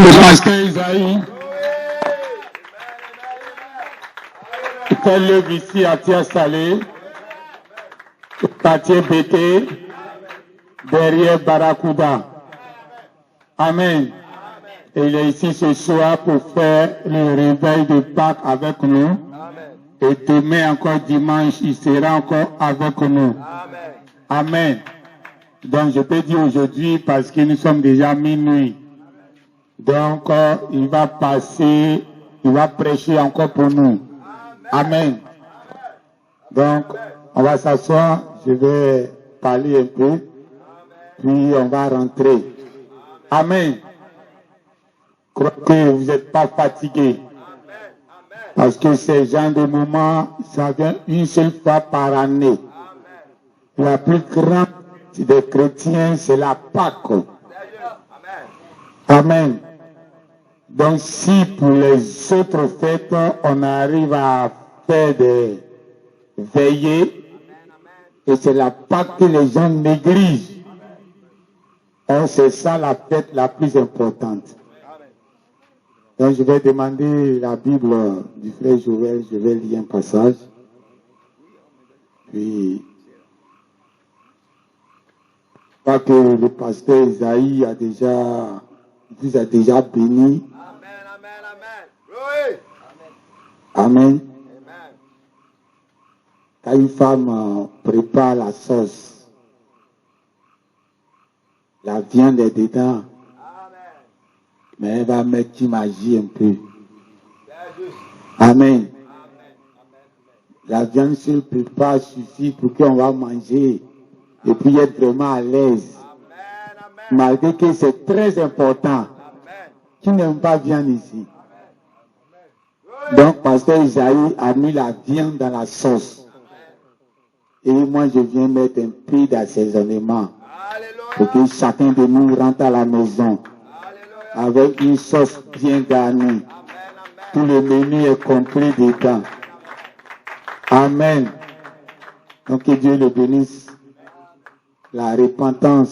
le pasteur Isaïe. Quel lève ici à Tia Salé, quartier BT, derrière Barracuda. Amen. Et il est ici ce soir pour faire le réveil de Pâques avec nous. Et demain encore dimanche, il sera encore avec nous. Amen. Donc je peux dire aujourd'hui parce que nous sommes déjà minuit. Donc il va passer, il va prêcher encore pour nous. Amen. Donc on va s'asseoir, je vais parler un peu, puis on va rentrer. Amen. Je crois que vous n'êtes pas fatigués. Parce que ces gens de moments, ça vient une seule fois par année. La plus grande des chrétiens, c'est la Pâque. Amen. Donc si pour les autres fêtes, on arrive à faire des veillées, et c'est la Pâque que les gens négligent. Or, c'est ça la fête la plus importante. Donc je vais demander la Bible du frère Joël, je vais lire un passage. Puis, je crois que le pasteur Isaïe vous a déjà béni. Amen. Quand une femme prépare la sauce, la viande est dedans, mais elle va mettre qui magie un peu. Amen. La viande se prépare suffit pour qu'on va manger et puis être vraiment à l'aise. Malgré que c'est très important. Qui n'aime pas viande ici? Donc, pasteur Isaïe a mis la viande dans la sauce. Et moi, je viens mettre un peu d'assaisonnement pour que chacun de nous rentre à la maison avec une sauce bien garnie. Tout le menu est compris dedans. Amen. Donc, que Dieu le bénisse. La repentance,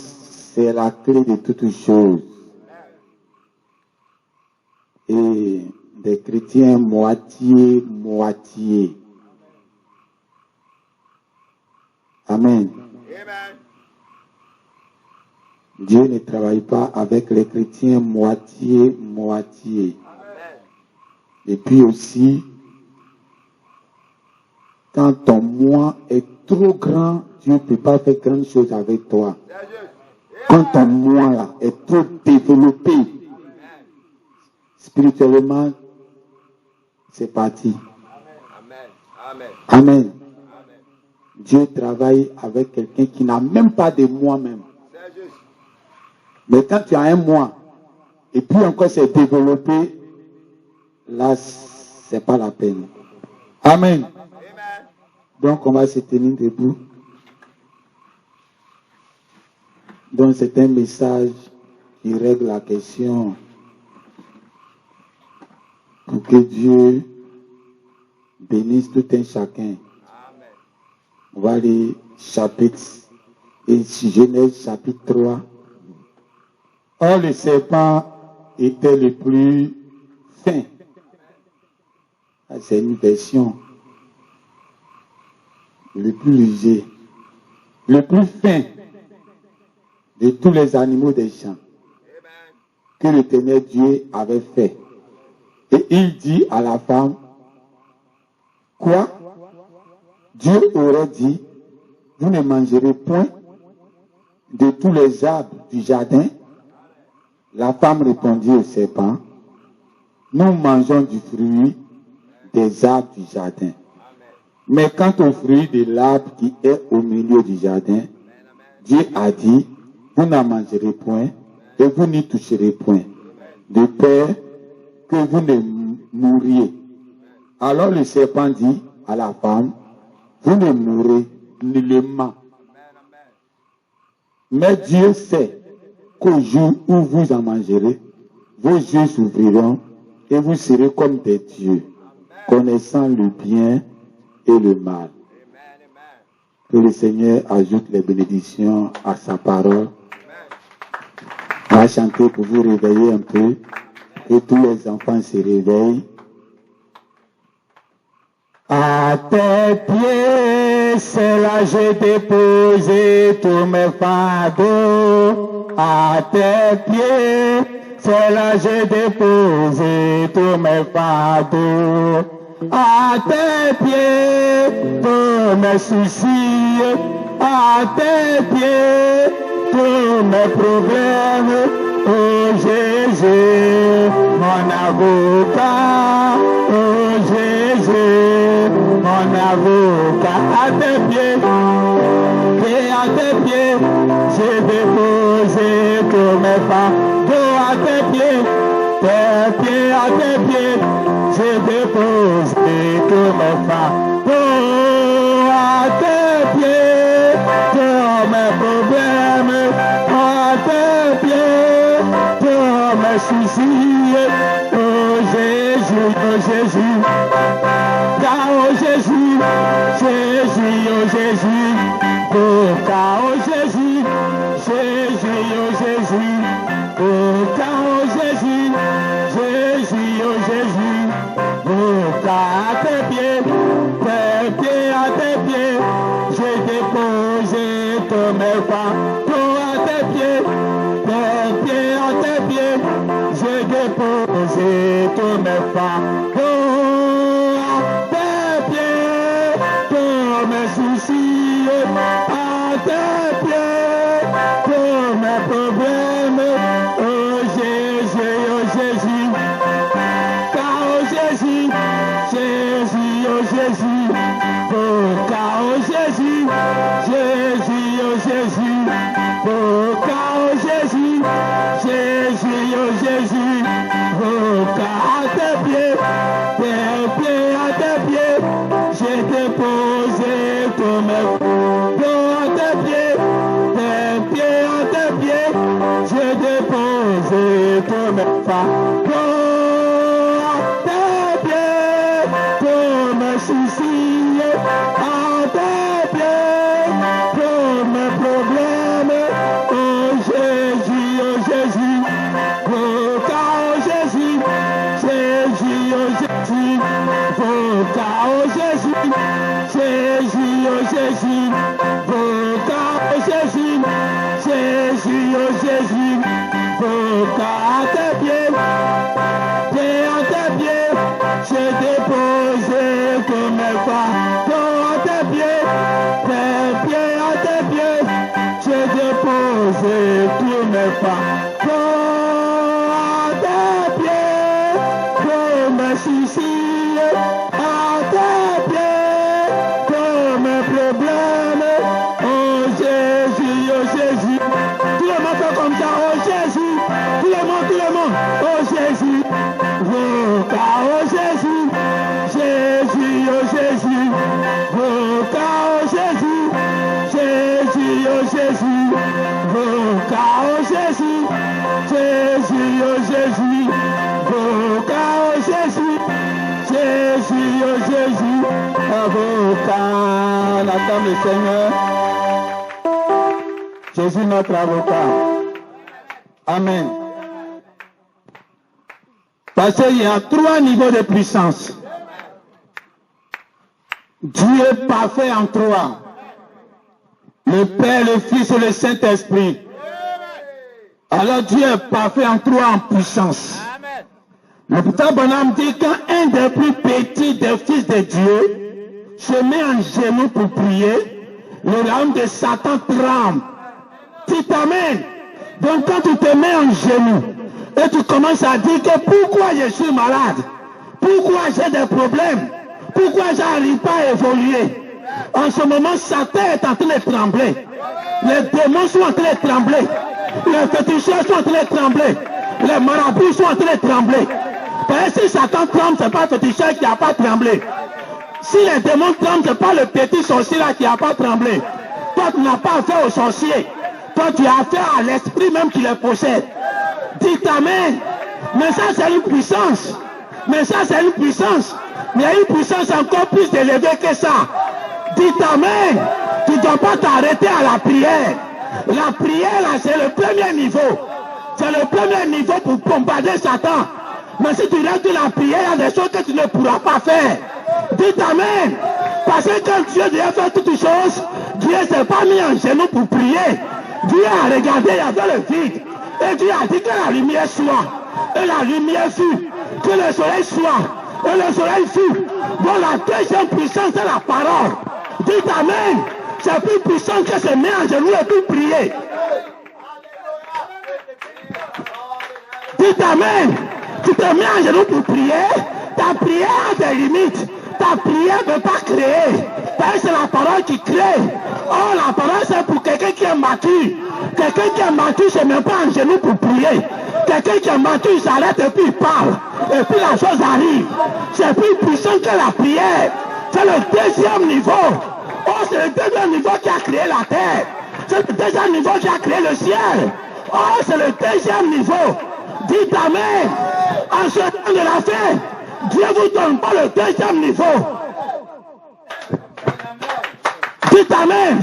c'est la clé de toutes choses. Et des chrétiens moitié. Amen. Dieu ne travaille pas avec les chrétiens moitié. Et puis aussi, quand ton moi est trop grand, Dieu ne peut pas faire grande chose avec toi. Quand ton moi là est trop développé, spirituellement, c'est parti. Amen. Dieu travaille avec quelqu'un qui n'a même pas de moi-même. Mais quand tu as un moi, et puis encore c'est développé, là, c'est pas la peine. Amen. Donc, on va se tenir debout. Donc, c'est un message qui règle la question pour que Dieu bénisse tout un chacun. On va lire Genèse chapitre 3. Or, le serpent était le plus fin. C'est une version. Le plus léger. Le plus fin de tous les animaux des champs que l'Éternel Dieu avait fait. Et il dit à la femme, quoi? Dieu aurait dit, vous ne mangerez point de tous les arbres du jardin. La femme répondit au serpent, nous mangeons du fruit des arbres du jardin. Mais quant au fruit de l'arbre qui est au milieu du jardin, Dieu a dit, vous n'en mangerez point et vous n'y toucherez point, de peur que vous ne mouriez. Alors le serpent dit à la femme, vous ne mourrez nullement. Mais Dieu sait qu'au jour où vous en mangerez, vos yeux s'ouvriront et vous serez comme des dieux, connaissant le bien et le mal. Que le Seigneur ajoute les bénédictions à sa parole. On va chanter pour vous réveiller un peu. Et tous les enfants se réveillent. À tes pieds, c'est là j'ai déposé tous mes fardeaux. À tes pieds, c'est là j'ai déposé tous mes fardeaux. À tes pieds, tous mes soucis. À tes pieds, tous mes problèmes. Oh Jésus, mon avocat. Oh Jésus, mon avocat. À tes pieds, et à tes pieds, j'ai déposé tous mes fardeaux. À tes pieds, à tes pieds, j'ai déposé tous mes fardeaux. À tes pieds, tous mes problèmes. À tes pieds, tous mes soucis. Oh Jésus, oh Jésus. Oh Jésus, Jésus, oh Jésus. Oh Jésus, Jésus, oh Jésus. Oh Jésus, Jésus, oh Jésus. À tes pieds, à tes pieds, j'ai déposé tous mes fardeaux. À tes pieds, à tes pieds, j'ai déposé tous mes fardeaux. À tes pieds, tous mes soucis. À tes pieds, tous mes problèmes. Oh Jésus, oh Jésus. Oh Jésus, Jésus, oh Jésus. Oh Jésus, Jésus, oh Jésus. Oh Jésus, Jésus, oh Jésus. À tes pieds, à tes pieds, j'ai déposé tous mes fardeaux. À tes pieds, à tes pieds, j'ai déposé tous mes fardeaux. Soucis, à tes pieds, tous mes problèmes. Oh Jésus, oh Jésus. Oh Jésus, Jésus, oh Jésus. Oh Jésus, Jésus, oh Jésus. Oh Jésus, Jésus, oh Jésus. À tes pieds, à tes pieds, j'ai déposé tous mes fardeaux. À tes pieds, à tes pieds, j'ai déposé tous mes fardeaux. À tes pieds, tous mes soucis. À tes pieds, tous mes problèmes. Oh Jésus, oh Jésus. Tout le monde fait comme ça. Oh Jésus. Tout le monde. Oh Jésus. Oh Jésus. Jésus, oh Jésus. Oh Jésus. Jésus, oh Jésus. Oh Jésus. Jésus, oh Jésus. Oh Jésus. Jésus, oh Jésus. Avocat, l'attend le Seigneur. Jésus notre avocat. Amen. Parce qu'il y a 3 niveaux de puissance. Dieu est parfait en 3. Le Père, le Fils et le Saint-Esprit. Alors Dieu est parfait en 3 en puissance. Le Père Bonhomme dit quand un des plus petits des fils de Dieu se met en genoux pour prier, le royaume de Satan tremble. Dis amen. Donc quand tu te mets en genoux et tu commences à dire que pourquoi je suis malade, pourquoi j'ai des problèmes, pourquoi je n'arrive pas à évoluer, en ce moment Satan est en train de trembler. Les démons sont en train de trembler. Les féticheurs sont en train de trembler. Les marabouts sont en train de trembler. Parce que si Satan tremble, ce n'est pas le féticheur qui n'a pas tremblé. Si les démons tremblent, ce n'est pas le petit sorcier là qui n'a pas tremblé. Toi, tu n'as pas affaire au sorcier. Toi, tu as affaire à l'esprit même qui les possède. Dites amen. Mais ça, c'est une puissance. Mais ça, c'est une puissance. Mais il y a une puissance encore plus élevée que ça. Dites amen. Tu ne dois pas t'arrêter à la prière. La prière, là, c'est le premier niveau. C'est le premier niveau pour bombarder Satan. Mais si tu restes de la prière, il y a des choses que tu ne pourras pas faire. Dites Amen. Parce que quand Dieu devait faire toutes choses, Dieu ne s'est pas mis en genoux pour prier. Dieu a regardé, il y avait le vide. Et Dieu a dit que la lumière soit. Et la lumière fut. Que le soleil soit. Et le soleil fut. Donc la deuxième puissance c'est la parole. Dites Amen. C'est plus puissant que se mettre en genoux et puis prier. Dites Amen. Tu te mets en genoux pour prier. Ta prière a des limites. Ta prière ne peut pas créer. Parce que c'est la parole qui crée. Oh, la parole c'est pour quelqu'un qui est mature. Quelqu'un qui est mature, c'est même pas en genoux pour prier. Quelqu'un qui est mature, il s'arrête et puis il parle. Et puis la chose arrive. C'est plus puissant que la prière. C'est le deuxième niveau. Oh, c'est le deuxième niveau qui a créé la terre. C'est le deuxième niveau qui a créé le ciel. Oh, c'est le deuxième niveau. Dites Amen. En ce temps de la fin, Dieu vous donne pas le deuxième niveau. Dites Amen.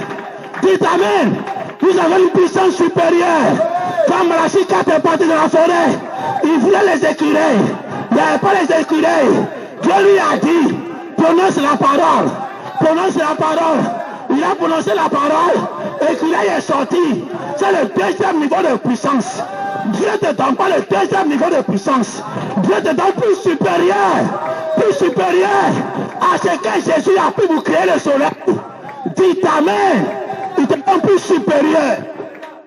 Dites Amen. Vous avez une puissance supérieure. Quand Malachie 4 est parti dans la forêt, il voulait les écureuils. Il n'y avait pas les écureuils. Dieu lui a dit, prononce la parole. Prononce la parole. Il a prononcé la parole. L'écureuil est sorti. C'est le deuxième niveau de puissance. Dieu ne te donne pas le deuxième niveau de puissance. Dieu te donne plus supérieur à ce que Jésus a pu vous créer le soleil. Dites Amen. Il te donne plus supérieur.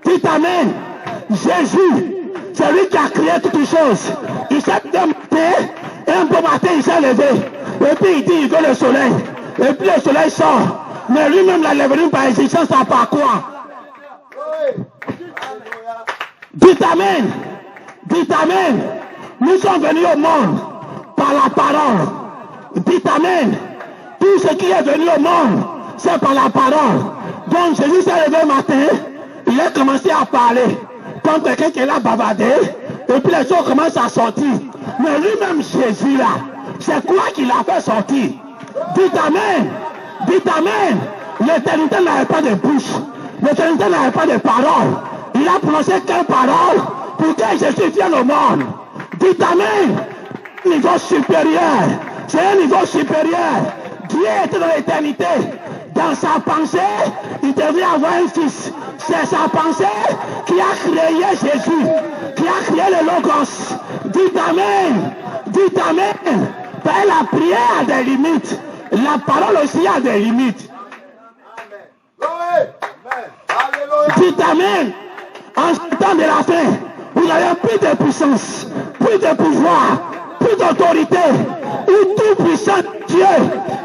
Dites Amen. Jésus, c'est lui qui a créé toutes choses. Il s'est matin, et un beau matin, il s'est levé. Et puis il dit, il veut le soleil. Et puis le soleil sort. Mais lui-même l'a levé par existence, ça par quoi? Dites Amen. Dites Amen. Nous sommes venus au monde par la parole. Dites Amen. Tout ce qui est venu au monde, c'est par la parole. Donc Jésus s'est levé matin, il a commencé à parler. Comme quelqu'un qui est là bavardé, et puis les choses commencent à sortir. Mais lui-même Jésus là, c'est quoi qu'il a fait sortir? Dites Amen. Dites Amen. L'éternité n'avait pas de bouche. L'éternité n'avait pas de parole. Il a prononcé quelle parole pour que Jésus vienne au monde? Dites Amen. Niveau supérieur. C'est un niveau supérieur. Dieu était dans l'éternité. Dans sa pensée, il devait avoir un fils. C'est sa pensée qui a créé Jésus, qui a créé le Logos. Dites Amen. Dites Amen. Parce que la prière a des limites. La parole aussi a des limites. Dites Amen. En ce temps de la fin, vous avez plus de puissance, plus de pouvoir, plus d'autorité. Où tout puissant Dieu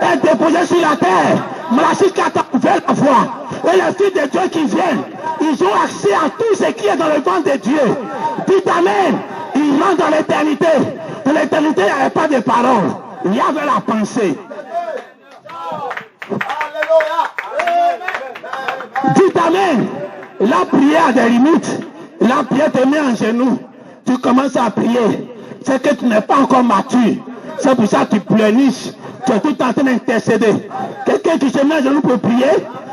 est déposé sur la terre. Malachie 4 a ouvert la voie. Et les fils de Dieu qui viennent, ils ont accès à tout ce qui est dans le ventre de Dieu. Dites Amen. Ils rentrent dans l'éternité. Dans l'éternité, il n'y avait pas de parole. Il y avait la pensée. Dites Amen. La prière a des limites. La prière te met en genoux. Tu commences à prier. C'est que tu n'es pas encore mature. C'est pour ça que tu pleurniches. Tu es tout en train d'intercéder. Quelqu'un qui se met en genoux pour prier,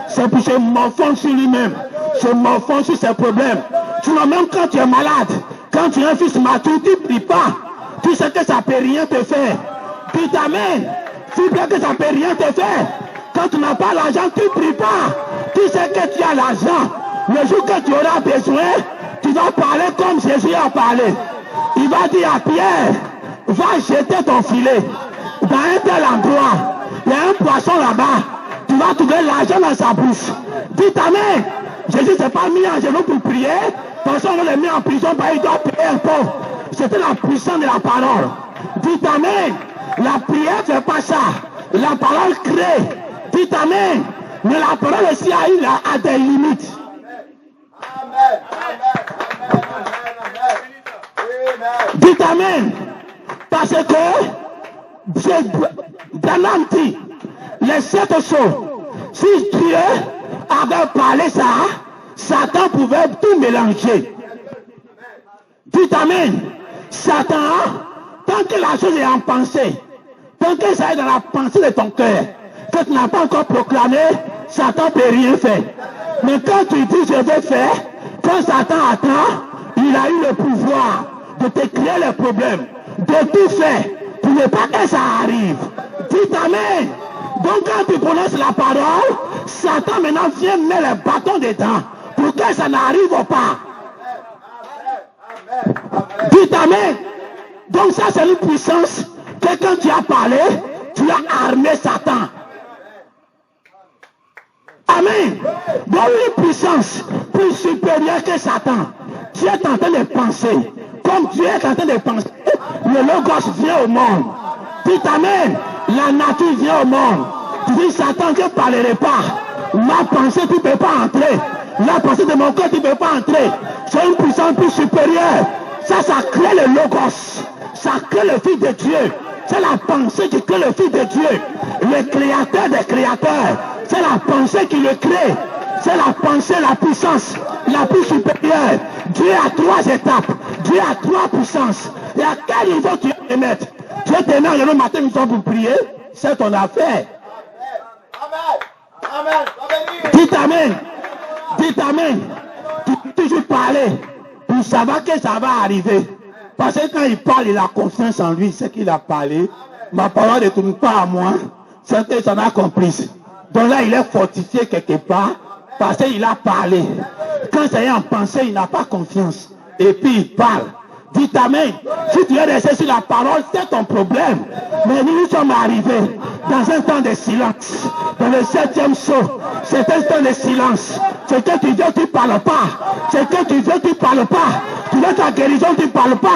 c'est pour se morfondre sur lui-même. Se morfondre sur ses problèmes. Sinon, même quand tu es malade, quand tu es un fils mature, tu ne pries pas. Tu sais que ça ne peut rien te faire. Dites Amen. Tu sais que ça ne peut rien te faire. Quand tu n'as pas l'argent, tu ne pries pas. Tu sais que tu as l'argent. Le jour que tu auras besoin, tu vas parler comme Jésus a parlé. Il va dire à Pierre, va jeter ton filet dans un tel endroit. Il y a un poisson là-bas. Tu vas trouver l'argent dans sa bouche. Dites Amen. Jésus ne s'est pas mis en genoux pour prier. Personne ne l'a mis en prison parce qu'il doit payer un peu. C'était la puissance de la parole. Dites Amen. La prière ne fait pas ça. La parole crée. Dites Amen. Mais la parole aussi a des limites. Dites Amen. Parce que dans l'Antique, les 7 choses, si Dieu avait parlé ça, Satan pouvait tout mélanger. Dites Amen. Satan, tant que la chose est en pensée, tant que ça est dans la pensée de ton cœur, que tu n'as pas encore proclamé, Satan ne peut rien faire. Mais quand tu dis je vais faire, quand Satan attend, il a eu le pouvoir de te créer les problèmes, de tout faire pour ne pas que ça arrive. Dites Amen. Donc quand tu prononces la parole, Satan maintenant vient mettre le bâton dedans pour que ça n'arrive pas. Dites Amen. Donc ça c'est une puissance que quand tu as parlé, tu as armé Satan. Amen. Donc une puissance plus supérieure que Satan. Tu es en train de penser. Comme tu es en train de penser, le logos vient au monde. Dites Amen. La nature vient au monde. Tu dis Satan, je ne parlerai pas. Ma pensée, tu ne peux pas entrer. La pensée de mon cœur, tu ne peux pas entrer. C'est une puissance plus supérieure. Ça crée le logos. Ça crée le Fils de Dieu. C'est la pensée qui crée le Fils de Dieu. Le créateur des créateurs. C'est la pensée qui le crée. C'est la pensée, la puissance la plus supérieure. Dieu a 3 étapes. Dieu a 3 puissances. Et à quel niveau tu vas te mettre? Tu vas te mettre le matin pour prier. C'est ton affaire. Amen. Dites Amen. Dites Amen. Tu peux toujours parler pour savoir que ça va arriver. Parce que quand il parle, il a confiance en lui. C'est qu'il a parlé. Ma parole ne tourne pas à moi. C'est que ça a compris. Donc là, il est fortifié quelque part parce qu'il a parlé. Quand c'est en pensée, il n'a pas confiance. Et puis il parle. Dites Amen. Si tu es resté sur la parole, c'est ton problème. Mais nous sommes arrivés dans un temps de silence. Dans le 7e saut, c'est un temps de silence. C'est que tu veux, tu ne parles pas. C'est que tu veux, tu ne parles pas. Tu veux ta guérison, tu ne parles pas.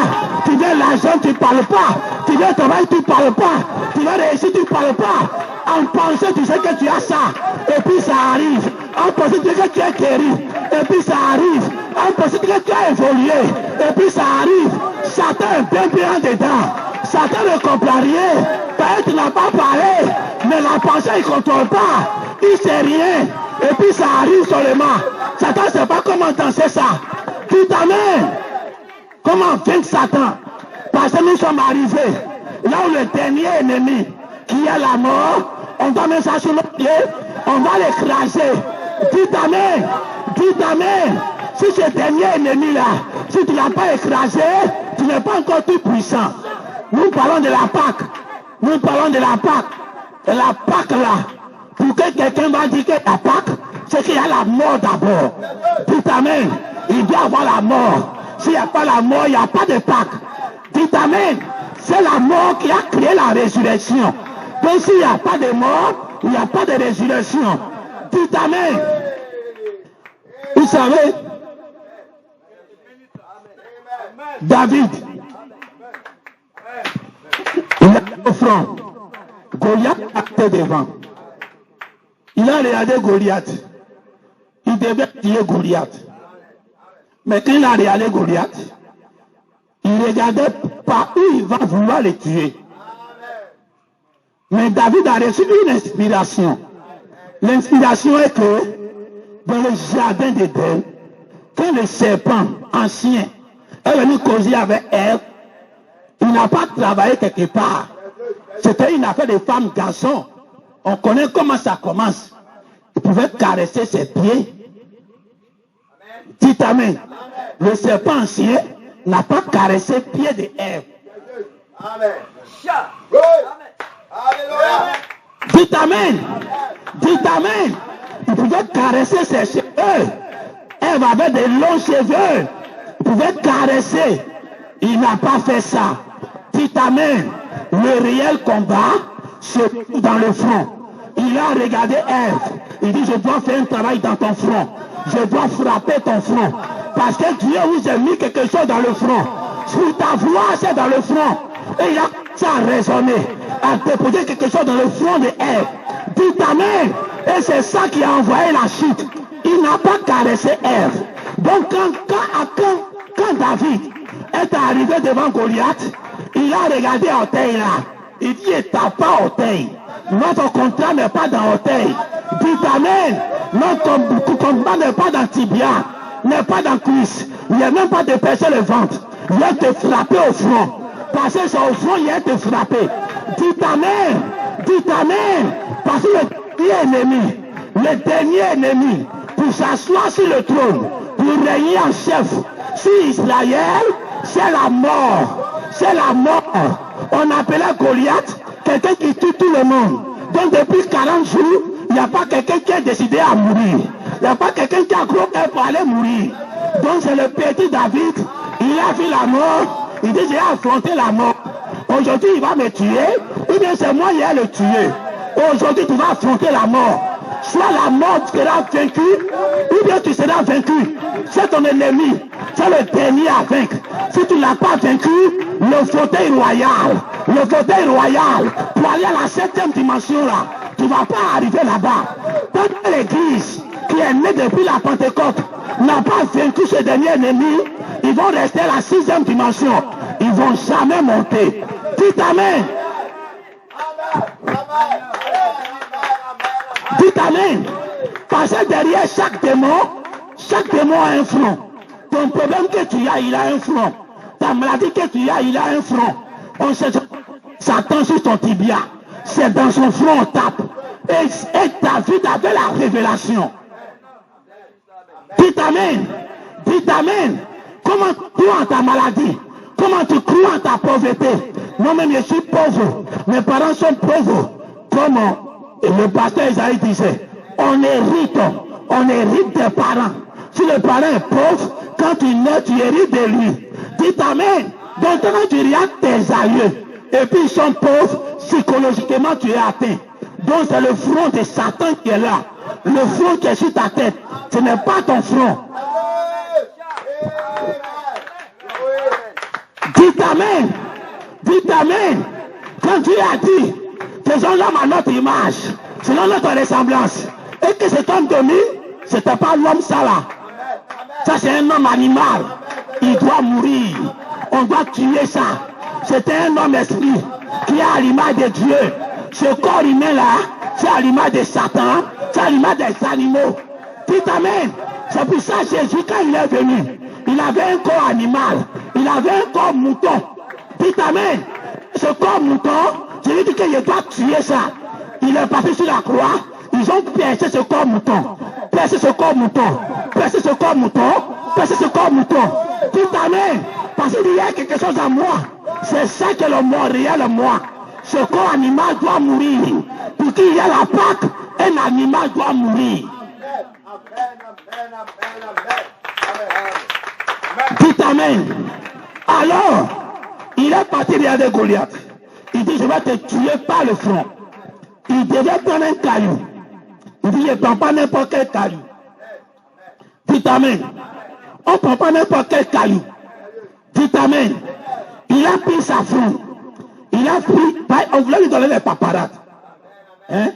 Tu veux l'argent, tu ne parles pas. Tu veux travail, tu ne parles pas. Tu veux réussir, tu ne parles pas. En pensée, tu sais que tu as ça. Et puis ça arrive. En pensée, tu sais que tu es guéri. Et puis ça arrive. En pensée, tu sais que tu as évolué. Et puis ça arrive. Satan est bien dedans. Satan ne comprend rien. Peut-être qu'il n'a pas parlé. Mais la pensée, il ne contrôle pas. Il ne sait rien. Et puis ça arrive seulement. Satan ne sait pas comment danser ça. Dites Amen. Comment vaincre Satan? Parce que nous sommes arrivés là où le dernier ennemi, qui est la mort, on va mettre ça sur nos pieds, on va l'écraser. Dites Amen. Dites Amen. Si ce dernier ennemi-là, si tu ne l'as pas écrasé, tu n'es pas encore tout puissant. Nous parlons de la Pâque. Nous parlons de la Pâque. Et la Pâque là, pour que quelqu'un va dire que la Pâque, c'est qu'il y a la mort d'abord. Dites Amen. Il doit avoir la mort. S'il n'y a pas la mort, il n'y a pas de Pâque. Dites Amen. C'est la mort qui a créé la résurrection. Donc s'il n'y a pas de mort, il n'y a pas de résurrection. Dites Amen. Vous savez, David, il est au front. Goliath était devant. Il a regardé Goliath. Il devait tuer Goliath. Mais quand il a regardé Goliath, il regardait par où il va vouloir le tuer. Mais David a reçu une inspiration. L'inspiration est que dans le jardin d'Éden, quand le serpent ancien est venu causer avec Ève, il n'a pas travaillé quelque part. C'était une affaire de femme garçon. On connaît comment ça commence. Il pouvait caresser ses pieds. Dites Amen. Le serpent ancien n'a pas caressé les pieds de Ève. Amen. Dites Amen. Dites Amen. Il pouvait caresser ses cheveux. Ève avait de longs cheveux. Il pouvait caresser. Il n'a pas fait ça. Dites Amen. Le réel combat se trouve dans le front. Il a regardé Ève. Il dit, je dois faire un travail dans ton front. Je dois frapper ton front. Parce que Dieu vous a mis quelque chose dans le front. Sur ta voix, c'est dans le front. Et il a ça à raisonner, à déposer quelque chose dans le front de Ève. Dites Amen. Et c'est ça qui a envoyé la chute. Il n'a pas caressé Ève. Donc quand David est arrivé devant Goliath, il a regardé Orteil là. Il dit, il tape pas Orteil. Notre contrat n'est pas dans Orteil. Dites Amen. Notre combat n'est pas dans tibia, n'est pas dans cuisse. Il n'y a même pas de percer le ventre. Il va te frapper au front. Parce que c'est au front, il va te frapper. Dites Amen. Dites Amen. Parce que le dernier ennemi, pour s'asseoir sur le trône, pour régner en chef sur Israël, c'est la mort. c'est la mort. On appelait Goliath quelqu'un qui tue tout le monde. Donc depuis 40 jours, il n'y a pas quelqu'un qui a décidé à mourir. Il n'y a pas quelqu'un qui a cru qu'elle pour aller mourir. Donc c'est le petit David, il a vu la mort, il dit j'ai affronté la mort. Aujourd'hui il va me tuer, ou bien c'est moi qui vais le tuer. Aujourd'hui tu vas affronter la mort. Soit la mort sera vaincue, ou bien tu seras vaincu. C'est ton ennemi, c'est le dernier à vaincre. Si tu ne l'as pas vaincu, le fauteuil royal, pour aller à la 7e dimension là, tu ne vas pas arriver là-bas. Tant l'église qui est née depuis la Pentecôte n'a pas vaincu ce dernier ennemi, ils vont rester à la 6e dimension. Ils ne vont jamais monter. Dites amen. Dites amen. Parce que derrière chaque démon a un front. Ton problème que tu as, il a un front. Ta maladie que tu as, il a un front. On se Satan sur ton tibia. C'est dans son front on tape. Et David avait la révélation. Dites amen. Dites amen. Comment tu crois en ta maladie? Comment tu crois en ta pauvreté? Moi-même je suis pauvre. Mes parents sont pauvres. Comment? Et le pasteur Isaïe disait, on hérite des parents. Si le parent est pauvre, quand tu nais, tu hérites de lui. Dites amen. Donc quand tu regardes tes aïeux, et puis ils sont pauvres, psychologiquement tu es atteint. Donc c'est le front de Satan qui est là. Le front qui est sur ta tête. Ce n'est pas ton front. Dites amen. Dites amen. Quand Dieu a dit, faisons l'homme à notre image, selon notre ressemblance, et que cet homme domine, ce n'était pas l'homme ça là. Ça c'est un homme animal. Il doit mourir. On doit tuer ça. C'était un homme esprit qui est à l'image de Dieu. Ce corps humain là, c'est à l'image de Satan, c'est à l'image des animaux. Dites amen. C'est pour ça que Jésus, quand il est venu, il avait un corps animal, il avait un corps mouton. Dites amen. Ce corps mouton, je lui dis qu'il doit tuer ça. Il est passé sur la croix, ils ont percé ce corps mouton. Percé ce corps mouton. Percé ce corps mouton. Percé ce corps mouton. Dites amen. Parce qu'il y a quelque chose en moi. C'est ça que le moi, réel moi. Ce corps animal doit mourir. Pour qu'il y ait la Pâque, un animal doit mourir. Dites amen. Alors, il est parti regarder Goliath. Il dit, je vais te tuer par le front. Il devait prendre un caillou. Il dit, je ne prends pas n'importe quel caillou. Dites amen. On ne prend pas n'importe quel caillou. Dites amen. Il a pris sa fronde. Il a pris, on voulait lui donner les paparades. Hein?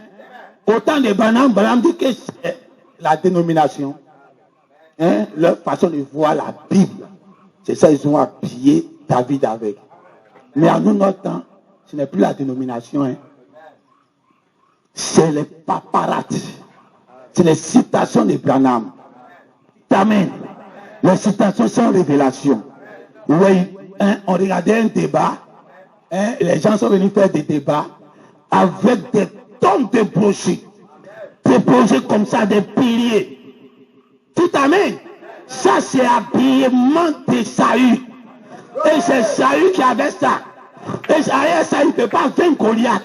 Autant de Branham dit que c'est la dénomination. Hein? Leur façon de voir la Bible. C'est ça, ils ont appuyé David avec. Mais à nous, notre temps, ce n'est plus la dénomination. Hein? C'est les paparades. C'est les citations de Branham. Amen. Les citations sont révélations. Oui, hein, on regardait un débat. Hein, les gens sont venus faire des débats avec des tonnes de brochures. Des brochures comme ça, des piliers. Tout amen. Ça, c'est habillement de Saül. Et c'est Saül qui avait ça. Et Saül ne peut pas vaincre Goliath.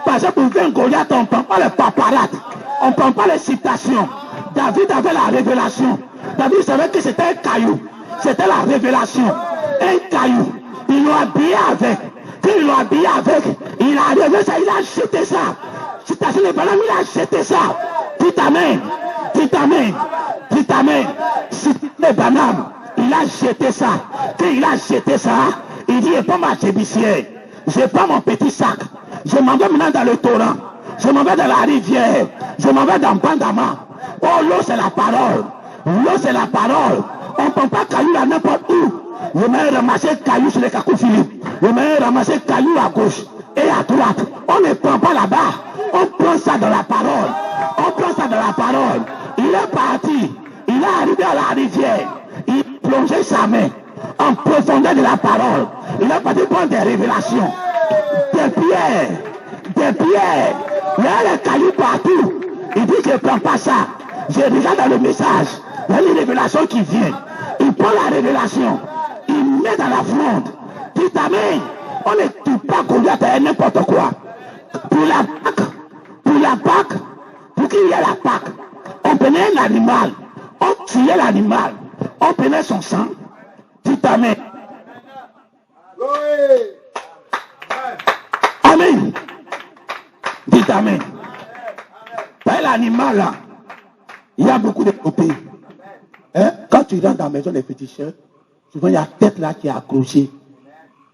Parce que pour vaincre Goliath, on ne prend pas les paparades. On ne prend pas les citations. David avait la révélation. David savait que c'était un caillou. C'était la révélation. Un caillou. Ils l'ont habillé avec. Quand ils l'ont habillé avec, il a rêvé ça, il a jeté ça. Citation de Branham, il a jeté ça. Dites amen. Dites amen. Dites amen. Citation de Branham, il a jeté ça. Quand il a jeté ça, il dit, je prends ma chébissière. Je prends mon petit sac. Je m'en vais maintenant dans le torrent. Je m'en vais dans la rivière. Je m'en vais dans Bandama. Oh, l'eau c'est la parole. L'eau c'est la parole. On ne prend pas caillou à n'importe où. Je vais ramasser caillou sur les cacouphiles. Je vais ramasser caillou à gauche et à droite. On ne prend pas là-bas. On prend ça dans la parole. On prend ça dans la parole. Il est parti. Il est arrivé à la rivière. Il plongeait sa main en profondeur de la parole. Il est parti prendre des révélations. Des pierres. Des pierres. Il y a les cailloux partout. Il dit, je ne prends pas ça. Je regarde dans le message. Il y a une révélation qui vient. Il prend la révélation. Il met dans la fronde. Dites amen. On ne tue pas Goliath à n'importe quoi. Pour la Pâque, pour qu'il y ait la Pâque, on prenait un animal, on tuait l'animal, on prenait son sang. Dites amen. Amen. Dites amen. Par l'animal là, il y a beaucoup de côtés. Hein? Quand tu rentres dans la maison des féticheurs, souvent il y a tête là qui est accrochée.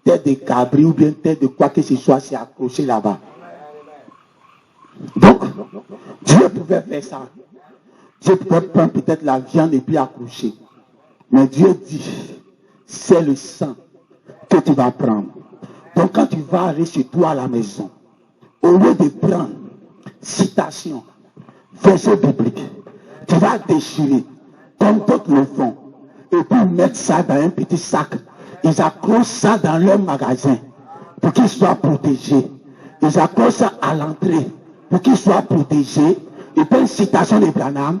Tête de cabri ou bien tête de quoi que ce soit, c'est accroché là-bas. Donc, Dieu pouvait faire ça. Dieu pouvait prendre peut-être la viande et puis accrocher. Mais Dieu dit, c'est le sang que tu vas prendre. Donc quand tu vas aller chez toi à la maison, au lieu de prendre citation, verset biblique, tu vas déchirer, comme d'autres le font, et puis mettre ça dans un petit sac. Ils accrochent ça dans leur magasin pour qu'ils soient protégés. Ils accrochent ça à l'entrée pour qu'ils soient protégés. Ils prennent une citation de Branham,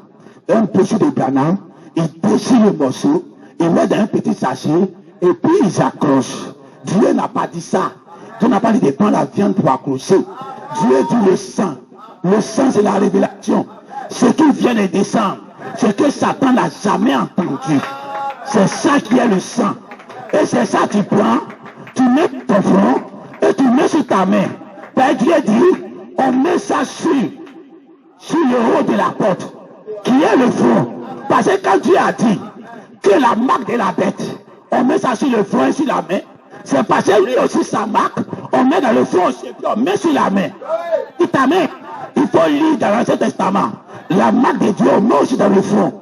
un brochure de Branham, ils déchirent le morceau, ils mettent dans un petit sachet, et puis ils accrochent. Dieu n'a pas dit ça. Dieu n'a pas dit de prendre la viande pour accrocher. Dieu dit le sang. Le sang, c'est la révélation. Ce qui vient de descendre, ce que Satan n'a jamais entendu. C'est ça qui est le sang. Et c'est ça que tu prends, tu mets ton front et tu mets sur ta main. Père Dieu dit, on met ça sur le haut de la porte, qui est le front. Parce que quand Dieu a dit que la marque de la bête, on met ça sur le front et sur la main, c'est parce que lui aussi sa marque, on met dans le front aussi, puis on met sur la main. Et ta main, il faut lire dans l'Ancien Testament, la marque de Dieu, on met aussi dans le front.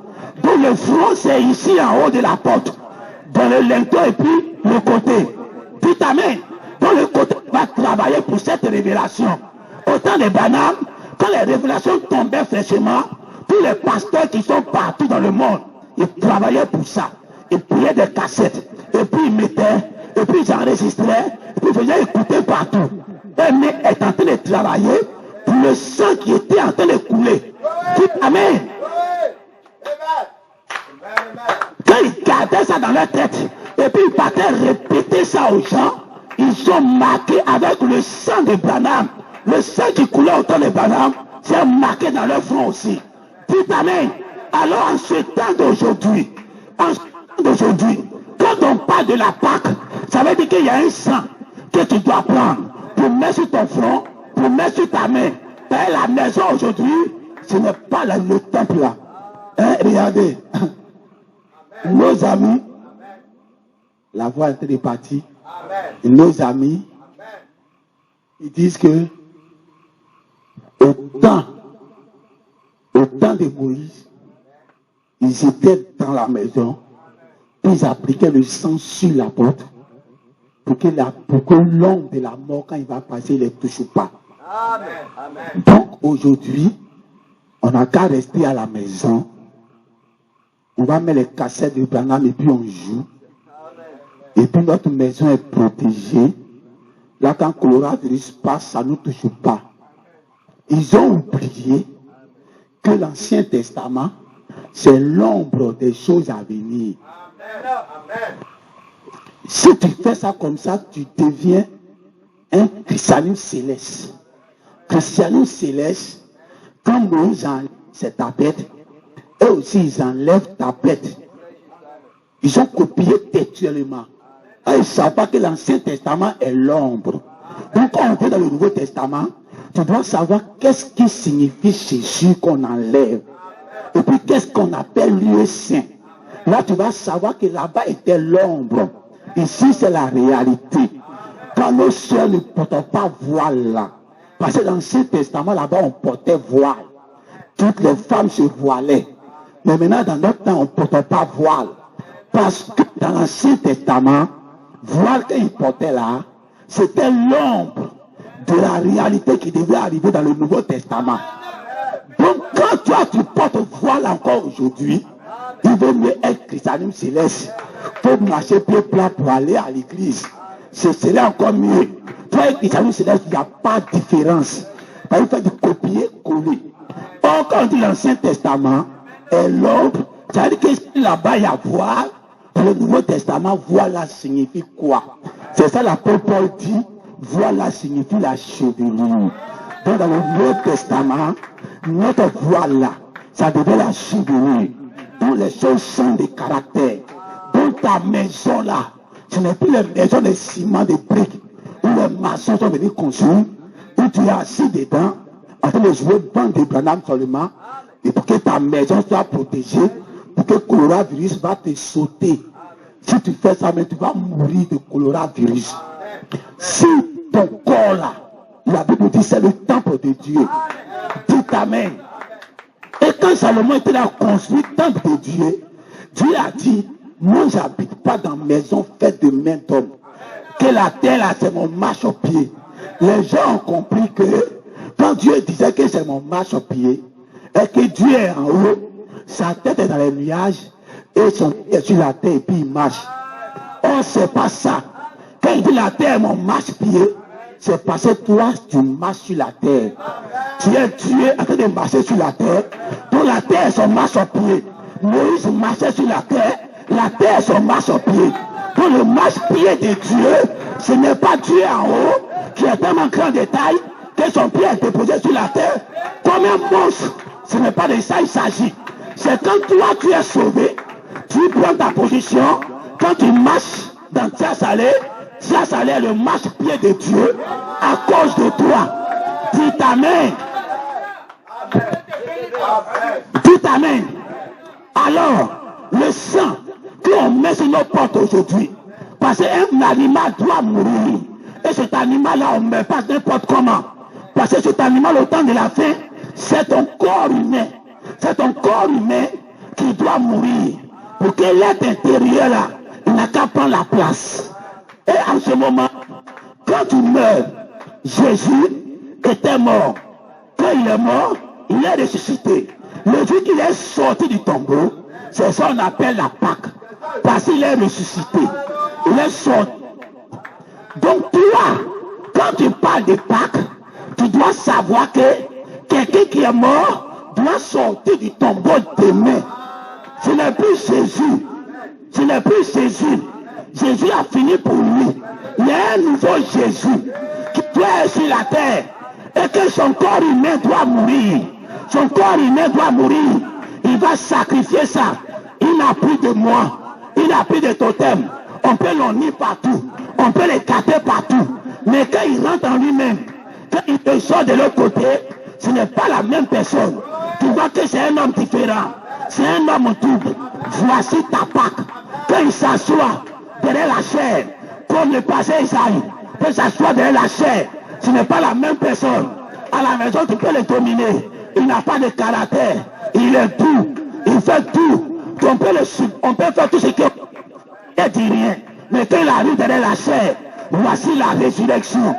Donc le front, c'est ici en haut de la porte, dans le linteau et puis le côté. Puis ta main, dans le côté, va travailler pour cette révélation. Autant de Branham, quand les révélations tombaient fraîchement, tous les pasteurs qui sont partout dans le monde, ils travaillaient pour ça. Ils priaient des cassettes, et puis ils mettaient, et puis ils enregistraient, et puis ils faisaient écouter partout. Mais est en train de travailler pour le sang qui était en train de couler. Puis amen. Quand ils gardaient ça dans leur tête, et puis ils partaient répéter ça aux gens, ils sont marqués avec le sang de Branham. Le sang qui coulait autour de Branham, c'est marqué dans leur front aussi. Puis amen. Alors en ce temps d'aujourd'hui, quand on parle de la Pâque, ça veut dire qu'il y a un sang que tu dois prendre pour mettre sur ton front, pour mettre sur ta main. Et la maison aujourd'hui, ce n'est pas le temple là. Hein, regardez. Nos amis, la voix est répartie. Nos amis, ils disent que au temps de Moïse, ils étaient dans la maison, puis ils appliquaient le sang sur la porte pour que l'homme de la mort, quand il va passer, il ne les touche pas. Amen. Donc aujourd'hui, on n'a qu'à rester à la maison. On va mettre les cassettes de Branham et puis on joue. Et puis notre maison est protégée. Là, quand le coronavirus passe, ça ne nous touche pas. Ils ont oublié que l'Ancien Testament, c'est l'ombre des choses à venir. Amen. Si tu fais ça comme ça, tu deviens un christianisme céleste. Christianisme céleste, quand Moïse enlève cette tapette, eux aussi ils enlèvent tapette. Ils ont copié textuellement. Ils ne savent pas que l'Ancien Testament est l'ombre. Donc quand on va dans le Nouveau Testament, tu dois savoir qu'est-ce qui signifie Jésus qu'on enlève. Et puis qu'est-ce qu'on appelle lieu saint. Là tu vas savoir que là-bas était l'ombre. Ici c'est la réalité. Quand nos soeurs ne portent pas voile là, parce que dans l'Ancien Testament là-bas on portait voile. Toutes les femmes se voilaient. Mais maintenant dans notre temps on ne porte pas voile. Parce que dans l'Ancien Testament, voile qu'ils portaient là, c'était l'ombre de la réalité qui devait arriver dans le Nouveau Testament. Donc quand toi tu portes voile encore aujourd'hui, il vaut mieux être christianisme céleste. Faut marcher pied plat pour aller à l'église. Ce serait encore mieux. Toi et christianisme céleste, il n'y a pas de différence. Il faut du copier-coller. Or quand on dit l'Ancien Testament est l'ombre, ça veut dire que là-bas il y a voile. Dans le Nouveau Testament, voile signifie quoi? C'est ça l'apôtre Paul dit, voilà signifie la chevelure. Donc dans le Nouveau Testament, notre voilà, ça devient la chevelure. Donc les choses sont des caractères. Donc ta maison là, ce n'est plus les maisons de ciment, de briques, où les maçons sont venus construire, où tu es assis dedans, en train de jouer bande de Branham seulement, et pour que ta maison soit protégée, pour que le coronavirus va te sauter. Si tu fais ça, mais tu vas mourir de coronavirus. Si ton corps là, la Bible dit c'est le temple de Dieu. Dites Amen. Et quand Salomon était là construit le temple de Dieu, Dieu a dit, moi j'habite pas dans une maison faite de main d'homme. Que la terre là c'est mon marche-pied. Les gens ont compris que quand Dieu disait que c'est mon marche-pied, et que Dieu est en haut, sa tête est dans les nuages, et son pied est sur la terre, et puis il marche. Oh, c'est pas ça. Quand il dit la terre est mon marche-pied, c'est parce que toi, tu marches sur la terre. Tu es en train de marcher sur la terre. Donc la terre est son marche-pied. Moïse marchait sur la terre est son marche-pied. Donc le marche-pied de Dieu, ce n'est pas Dieu en haut, qui est tellement grand de taille, que son pied est déposé sur la terre, comme un monstre. Ce n'est pas de ça il s'agit. C'est quand toi tu es sauvé, tu prends ta position, quand tu marches dans Tia Salé est le marche-pied de Dieu à cause de toi. Dites Amen. Dites Amen. Alors, le sang qu'on met sur nos portes aujourd'hui, parce qu'un animal doit mourir, et cet animal-là, on ne met pas n'importe comment. Parce que cet animal, au temps de la fin, c'est ton corps humain. C'est ton corps humain qui doit mourir. Pour que l'être intérieur là, il n'a qu'à prendre la place. Et en ce moment, quand tu meurs, Jésus était mort. Quand il est mort, il est ressuscité. Le jour qu'il est sorti du tombeau, c'est ça qu'on appelle la Pâque. Parce qu'il est ressuscité. Il est sorti. Donc toi, quand tu parles de Pâques, tu dois savoir que quelqu'un qui est mort doit sortir du tombeau demain. Ce n'est plus Jésus. Ce n'est plus Jésus. Jésus a fini pour lui. Il y a un nouveau Jésus qui doit être sur la terre. Et que son corps humain doit mourir. Son corps humain doit mourir. Il va sacrifier ça. Il n'a plus de moi. Il n'a plus de totem. On peut l'ennuyer partout. On peut l'écarter partout. Mais quand il rentre en lui-même, quand il te sort de l'autre côté, ce n'est pas la même personne. Tu vois que c'est un homme différent. C'est un homme double. Voici ta Pâque. Quand il s'assoit derrière la chair, comme le passé Isaïe, peut s'asseoir derrière la chair, ce n'est pas la même personne. À la maison, tu peux le dominer. Il n'a pas de caractère. Il est tout. Il fait tout. On peut faire tout ce qu'il ne dit rien. Mais quand il arrive derrière la chair, voici la résurrection.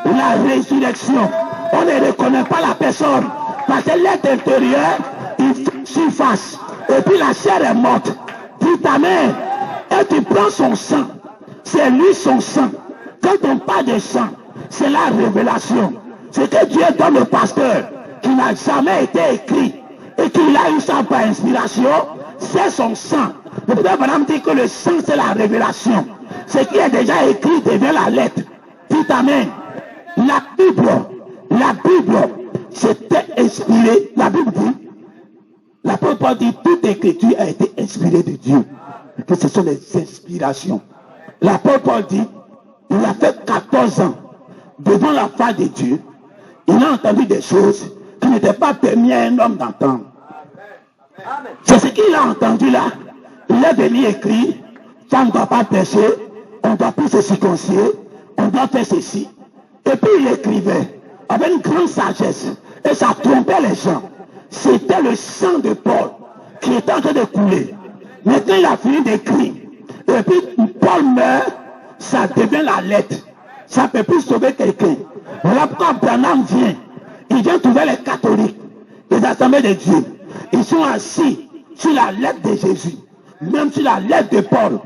La résurrection. On ne reconnaît pas la personne. Parce que l'être intérieur, il fait surface. Et puis la chair est morte. Dis Amen. Et tu prends son sang. C'est lui son sang. Quand on parle de sang, c'est la révélation. C'est que Dieu donne le pasteur qui n'a jamais été écrit et qu'il a eu ça par inspiration, c'est son sang. Le père Branham dit que le sang c'est la révélation. Ce qui est déjà écrit devient la lettre. Dites Amen. La Bible, c'était inspiré. La Bible dit, l'apôtre Paul dit, toute écriture a été inspirée de Dieu. Et que ce sont les inspirations. L'apôtre Paul dit, il a fait 14 ans devant la face de Dieu. Il a entendu des choses qui n'étaient pas permis à un homme d'entendre. C'est ce qu'il a entendu là. Il est venu écrire, ça ne doit pas pécher, on doit plus se circoncire, on doit faire ceci. Et puis il écrivait avec une grande sagesse. Et ça trompait les gens. C'était le sang de Paul qui était en train de couler. Mais quand il a fini d'écrire, et puis Paul meurt, ça devient la lettre. Ça ne peut plus sauver quelqu'un. Voilà pourquoi Branham vient. Il vient trouver les catholiques, les assemblées de Dieu. Ils sont assis sur la lettre de Jésus, même sur la lettre de Paul.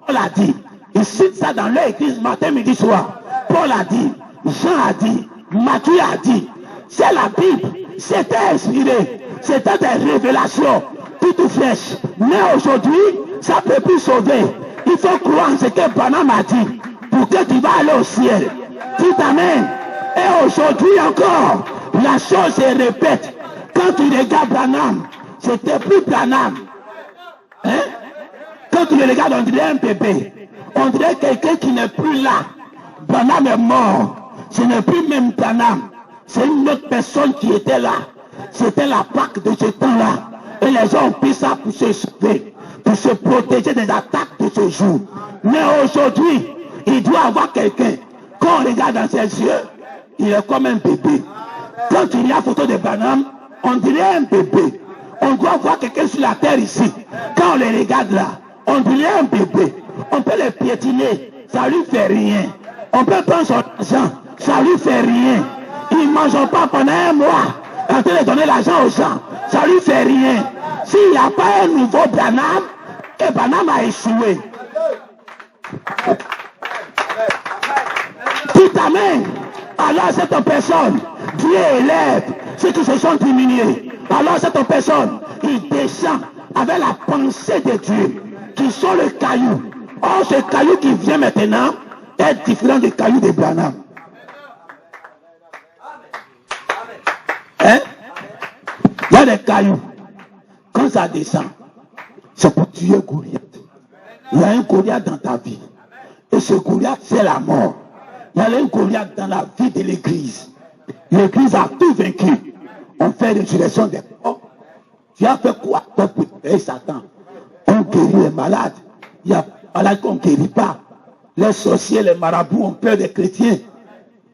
Paul a dit, ils citent ça dans leur église matin, midi, soir. Paul a dit, Jean a dit, Matthieu a dit, c'est la Bible, c'était inspiré, c'était des révélations, toutes fraîches. Mais aujourd'hui, ça ne peut plus sauver. Il faut croire en ce que Branham a dit. pour que tu vas aller au ciel. Dis amen. Et aujourd'hui encore, la chose se répète. Quand tu regardes Branham, c'était plus Branham. Hein? Quand tu le regardes, on dirait un bébé. On dirait quelqu'un qui n'est plus là. Branham est mort. Ce n'est plus même Branham. C'est une autre personne qui était là. C'était la Pâque de ce temps-là. Et les gens ont pris ça pour se sauver, pour se protéger des attaques de ce jour. Mais aujourd'hui, il doit avoir quelqu'un. Quand on regarde dans ses yeux, il est comme un bébé. Quand il y a photo de Branham, on dirait un bébé. On doit voir quelqu'un sur la terre ici. Quand on les regarde là, on dirait un bébé. On peut les piétiner, ça lui fait rien. On peut prendre son argent, ça lui fait rien. Ils ne mangent pas pendant un mois. En train de donner l'argent aux gens, ça lui fait rien. S'il n'y a pas un nouveau Branham, et Branham a échoué. Dites amen. Alors cette personne, Dieu élève ceux qui se sont diminués. Alors cette personne, il descend avec la pensée de Dieu, qui sont le caillou. Or ce caillou qui vient maintenant est différent du caillou de Branham. Hein? Il y a des cailloux. Quand ça descend, c'est pour tuer Goliath. Il y a un Goliath dans ta vie. Et ce Goliath, c'est la mort. Il y a un Goliath dans la vie de l'église. L'église a tout vaincu. On fait résurrection des morts. Tu as fait quoi pour tuer Satan? On guérit les malades. Il y a des malades qu'on ne guérit pas. Les sorciers, les marabouts ont peur des chrétiens.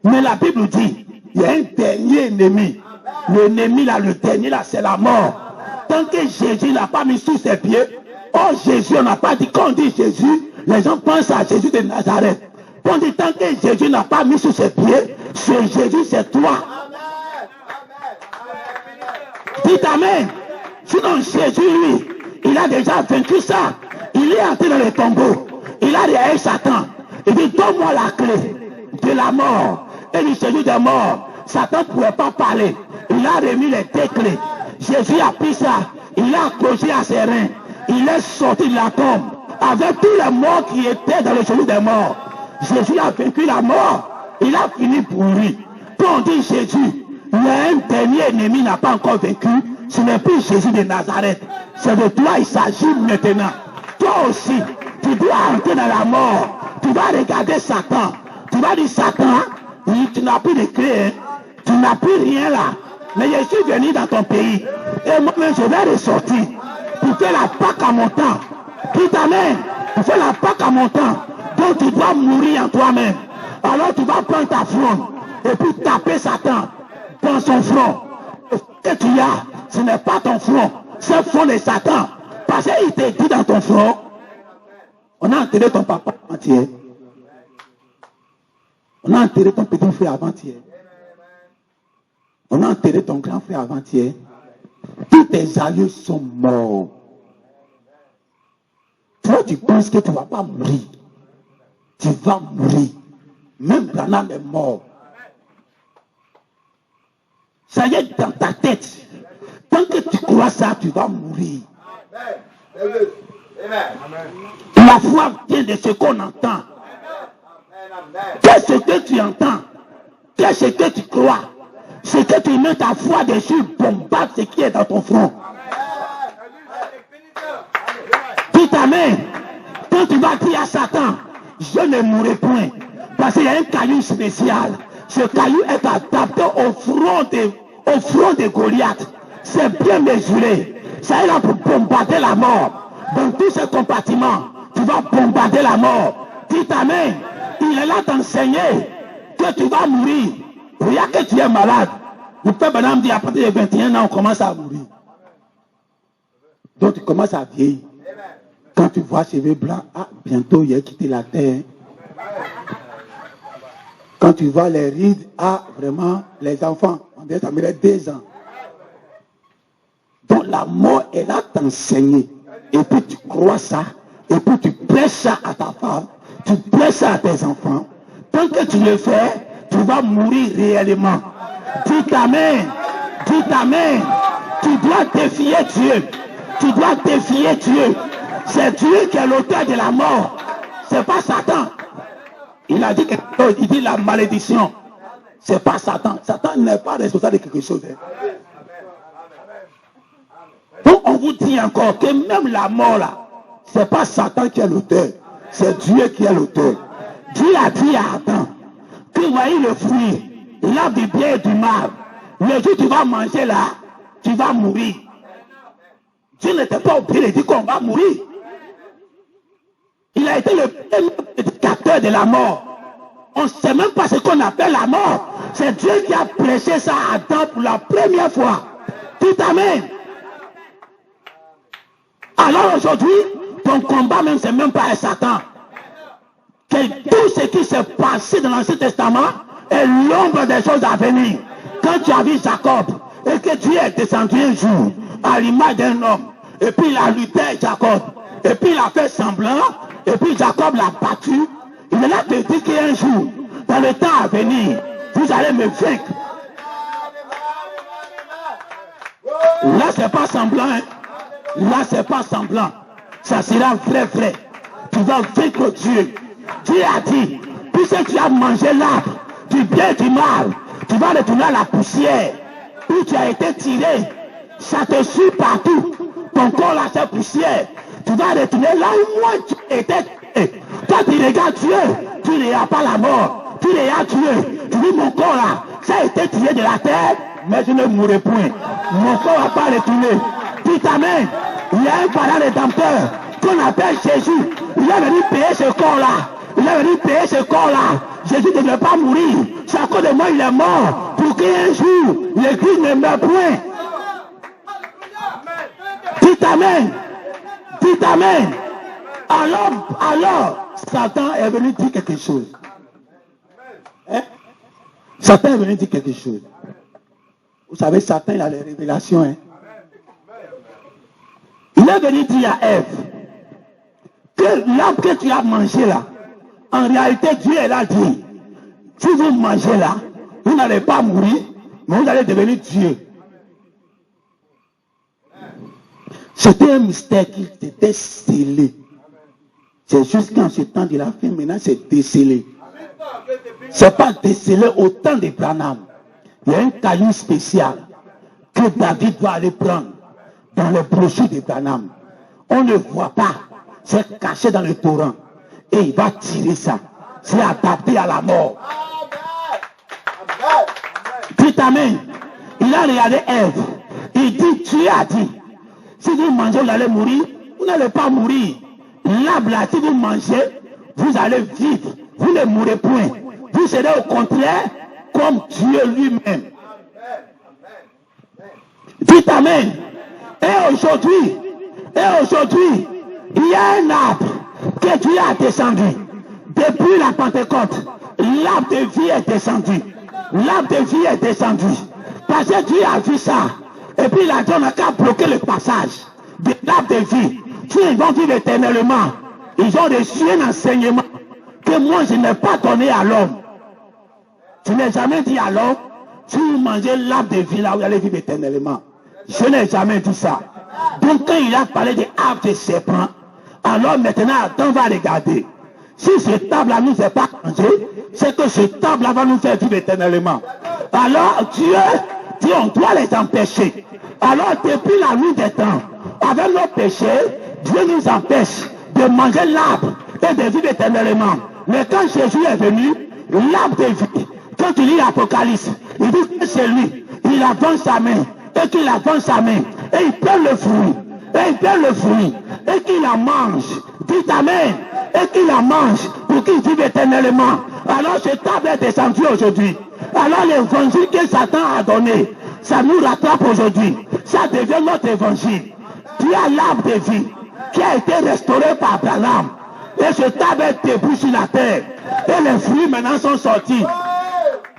Mais la Bible dit, il y a un dernier ennemi. L'ennemi là, le dernier là, c'est la mort. Tant que Jésus n'a pas mis sous ses pieds, oh Jésus, on n'a pas dit, quand on dit Jésus, les gens pensent à Jésus de Nazareth. Quand on dit tant que Jésus n'a pas mis sous ses pieds, ce Jésus c'est toi. Dites amen. Sinon Jésus, lui, il a déjà vaincu ça. Il est entré dans le tombeau. Il a réveillé Satan. Il dit, donne-moi la clé de la mort. Et le Jésus des morts, Satan ne pouvait pas parler. Il a remis les deux clés. Jésus a pris ça. Il a accroché à ses reins. Il est sorti de la tombe. Avec tous les morts qui étaient dans le Jésus des morts. Jésus a vaincu la mort. Il a fini pour lui. Quand on dit Jésus, il y a un dernier ennemi n'a pas encore vaincu. Ce n'est plus Jésus de Nazareth. C'est de toi il s'agit maintenant. Toi aussi, tu dois entrer dans la mort. Tu vas regarder Satan. Tu vas dire Satan, tu n'as plus de clé. Hein? Tu n'as plus rien là. Mais je suis venu dans ton pays. Et moi-même, je vais ressortir. Pour faire la Pâque à mon temps. Dites amen. Pour faire la Pâque à mon temps. Donc tu dois mourir en toi-même. Alors tu vas prendre ta fronde. Et puis taper Satan dans son front. Ce que tu as, ce n'est pas ton front. C'est le front de Satan. Parce qu'il te dit dans ton front, on a enterré ton papa avant-hier. On a enterré ton petit frère avant-hier. On a enterré ton grand frère avant-hier. Tous tes alliés sont morts. Toi, tu penses que tu ne vas pas mourir. Tu vas mourir. Même Branham est mort. Ça y est dans ta tête. Tant que tu crois ça, tu vas mourir. La foi vient de ce qu'on entend. Qu'est-ce que tu entends? Qu'est-ce que tu crois? Ce que tu mets ta foi dessus bombarde ce qui est dans ton front. Dis amen. Quand tu vas dire à Satan, je ne mourrai point. Parce qu'il y a un caillou spécial. Ce caillou est adapté au front de Goliath. C'est bien mesuré. Ça est là pour bombarder la mort. Dans tous ces compartiments, tu vas bombarder la mort. Dis amen. Il est là t'enseigner que tu vas mourir. Regarde que tu es malade. Le père Branham dit à partir de 21 ans, on commence à mourir. Donc tu commences à vieillir. Quand tu vois cheveux blancs, ah, bientôt il a quitté la terre. Quand tu vois les rides, ah, vraiment, les enfants, on dirait que ça mérite 2 ans. Donc la mort est là t'enseigner. Et puis tu crois ça. Et puis tu prêches ça à ta femme. Tu prêches ça à tes enfants. Tant que tu le fais, tu vas mourir réellement. Dis amen. Dis amen. Tu dois défier Dieu. Tu dois défier Dieu. C'est Dieu qui est l'auteur de la mort. C'est pas Satan. Il a dit quelque chose, il dit la malédiction. C'est pas Satan. Satan n'est pas responsable de quelque chose. Donc on vous dit encore que même la mort là, c'est pas Satan qui est l'auteur, c'est Dieu qui est l'auteur. Dieu a dit à Adam que voyez le fruit, l'arbre du bien et du mal. Le jour où tu vas manger là, tu vas mourir. Dieu n'était pas obligé de dire qu'on va mourir. Il a été le premier prédicateur de la mort. On ne sait même pas ce qu'on appelle la mort. C'est Dieu qui a prêché ça à Adam pour la première fois. Tout amen. Alors aujourd'hui, ton combat même, c'est même pas avec Satan. Que tout ce qui s'est passé dans l'Ancien Testament est l'ombre des choses à venir. Quand tu as vu Jacob, et que Dieu est descendu un jour, à l'image d'un homme, et puis il a lutté avec Jacob, et puis il a fait semblant, et puis Jacob l'a battu, il est là te dire qu'un jour, dans le temps à venir, vous allez me vaincre. Là, c'est pas semblant, hein. Là, c'est pas semblant. Ça sera vrai, vrai. Tu vas vaincre Dieu. Dieu a dit, puisque tu as mangé l'arbre du bien et du mal, tu vas retourner à la poussière où tu as été tiré. Ça te suit partout. Ton corps là, c'est poussière. Tu vas retourner là où moi tu étais. Toi, tu regardes Dieu. Tu ne regardes pas la mort. Tu regardes Dieu. Tu dis, mon corps là, ça a été tiré de la terre, mais je ne mourrai point. Mon corps va pas retourner. Dites amen. Il y a un parent rédempteur qu'on appelle Jésus. Il est venu payer ce corps-là. Il est venu payer ce corps-là. Jésus ne devait pas mourir. C'est à cause de moi il est mort. Pour qu'un jour, l'Église ne meure point. Dites amen. Dites amen. Alors, Satan est venu dire quelque chose. Hein? Satan est venu dire quelque chose. Vous savez, Satan, il a les révélations. Hein? Il est venu dire à Ève que l'arbre que tu as mangé là, en réalité, Dieu l'a dit. Si vous mangez là, vous n'allez pas mourir, mais vous allez devenir Dieu. C'était un mystère qui était scellé. C'est juste qu'en ce temps de la fin, maintenant c'est décelé. C'est pas décelé au temps de Branham. Il y a un caillou spécial que David doit aller prendre dans les brochures de Branham. On ne voit pas. C'est caché dans le torrent. Et il va tirer ça. C'est adapté à la mort. Dites amen. Il a regardé Ève. Il dit, Dieu a dit, si vous mangez, vous allez mourir. Vous n'allez pas mourir. L'arbre là, si vous mangez, vous allez vivre. Vous ne mourrez point. Vous serez au contraire comme Dieu lui-même. Dites amen. Et aujourd'hui, il y a un arbre que Dieu a descendu. Depuis la Pentecôte, l'arbre de vie est descendu. L'arbre de vie est descendu. Parce que Dieu a vu ça. Et puis la donne n'a qu'à bloquer le passage de l'arbre de vie. Ils vont vivre éternellement. Ils ont reçu un enseignement que moi je n'ai pas donné à l'homme. Je n'ai jamais dit à l'homme, si vous mangez l'arbre de vie là, vous allez vivre éternellement. Je n'ai jamais dit ça. Donc quand il a parlé de arbre de serpent, alors maintenant Adam va regarder. Si ce table-là nous est pas mangé, c'est que ce table-là va nous faire vivre éternellement. Alors Dieu dit on doit les empêcher. Alors depuis la nuit des temps, avec nos péchés, Dieu nous empêche de manger l'arbre et de vivre éternellement. Mais quand Jésus est venu, l'arbre de vie, quand tu lis l'Apocalypse, il dit que c'est lui, il avance sa main, et qu'il avance sa main, et il prend le fruit, et il prend le fruit, et qu'il en mange. Dites amen, et qu'il en mange pour qu'il vive éternellement. Alors ce table est descendu aujourd'hui. Alors l'évangile que Satan a donné, ça nous rattrape aujourd'hui. Ça devient notre évangile. Tu as l'arbre de vie qui a été restauré par Branham. Et ce table est debout sur la terre. Et les fruits maintenant sont sortis.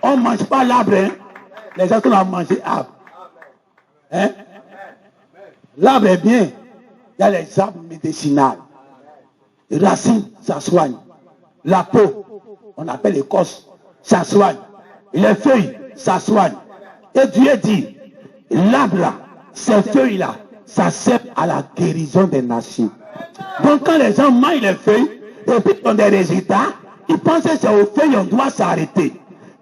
On ne mange pas l'arbre. Hein? Les autres ont mangé l'arbre. Hein? L'arbre est bien. Il y a les arbres médicinales. Les racines, ça soigne. La peau, on appelle l'écorce, ça soigne. Les feuilles, ça soigne. Et Dieu dit, l'arbre là, ces feuilles là, ça sert à la guérison des nations. Donc quand les gens mangent les feuilles, et puis ils ont des résultats, il pense que c'est aux feuilles on doit s'arrêter.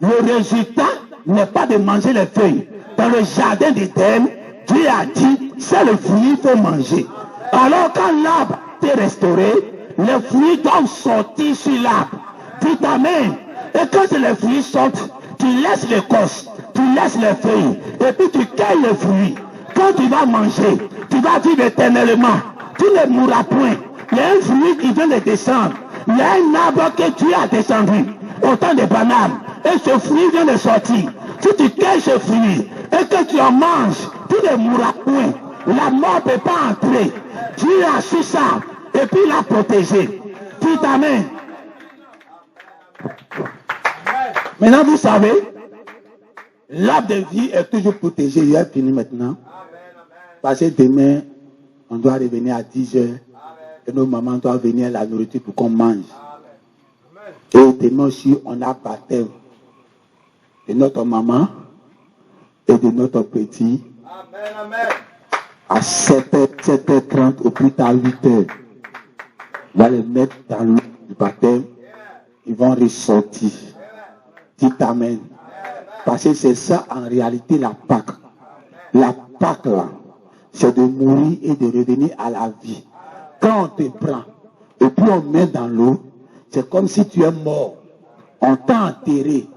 Le résultat n'est pas de manger les feuilles. Dans le jardin d'Éden, Dieu a dit, c'est le fruit qu'il faut manger. Alors quand l'arbre est restauré, les fruits doivent sortir sur l'arbre. Dites amen. Et quand les fruits sortent, tu laisses l'écorce, tu laisses les feuilles, et puis tu cueilles les fruits. Quand tu vas manger, tu vas vivre éternellement. Tu ne mourras point. Il y a un fruit qui vient de descendre. Il y a un arbre que Dieu a descendu, autant de bananes. Et ce fruit vient de sortir. Si tu cueilles ce fruit et que tu en manges, tu ne mourras point. La mort ne peut pas entrer. Dieu a su ça et puis il a protégé. Dites amen. Maintenant, vous savez, l'arbre de vie est toujours protégé. Il est fini maintenant. Parce que demain, on doit revenir à 10 heures. Et nos mamans doivent venir à la nourriture pour qu'on mange. Et demain aussi, on a baptême de notre maman et de notre petit. À 7h, 7h30, au plus tard 8h. On va les mettre dans l'eau du baptême. Ils vont ressortir. Dites amen. Parce que c'est ça en réalité la Pâque. La Pâque là, c'est de mourir et de revenir à la vie. Quand on te prend et puis on met dans l'eau, c'est comme si tu es mort. On t'a enterré.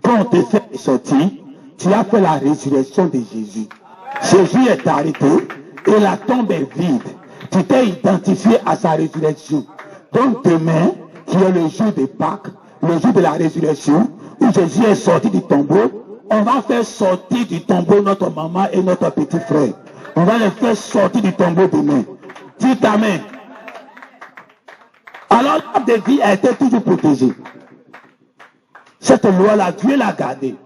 Quand on te fait sortir, tu as fait la résurrection de Jésus. Jésus est arrêté et la tombe est vide. Tu t'es identifié à sa résurrection. Donc demain, qui est le jour de Pâques, le jour de la résurrection, où Jésus est sorti du tombeau, on va faire sortir du tombeau notre maman et notre petit frère. On va les faire sortir du tombeau demain. Dites amen. Alors l'arbre de vie a été toujours protégé. Cette loi-là, Dieu l'a gardée.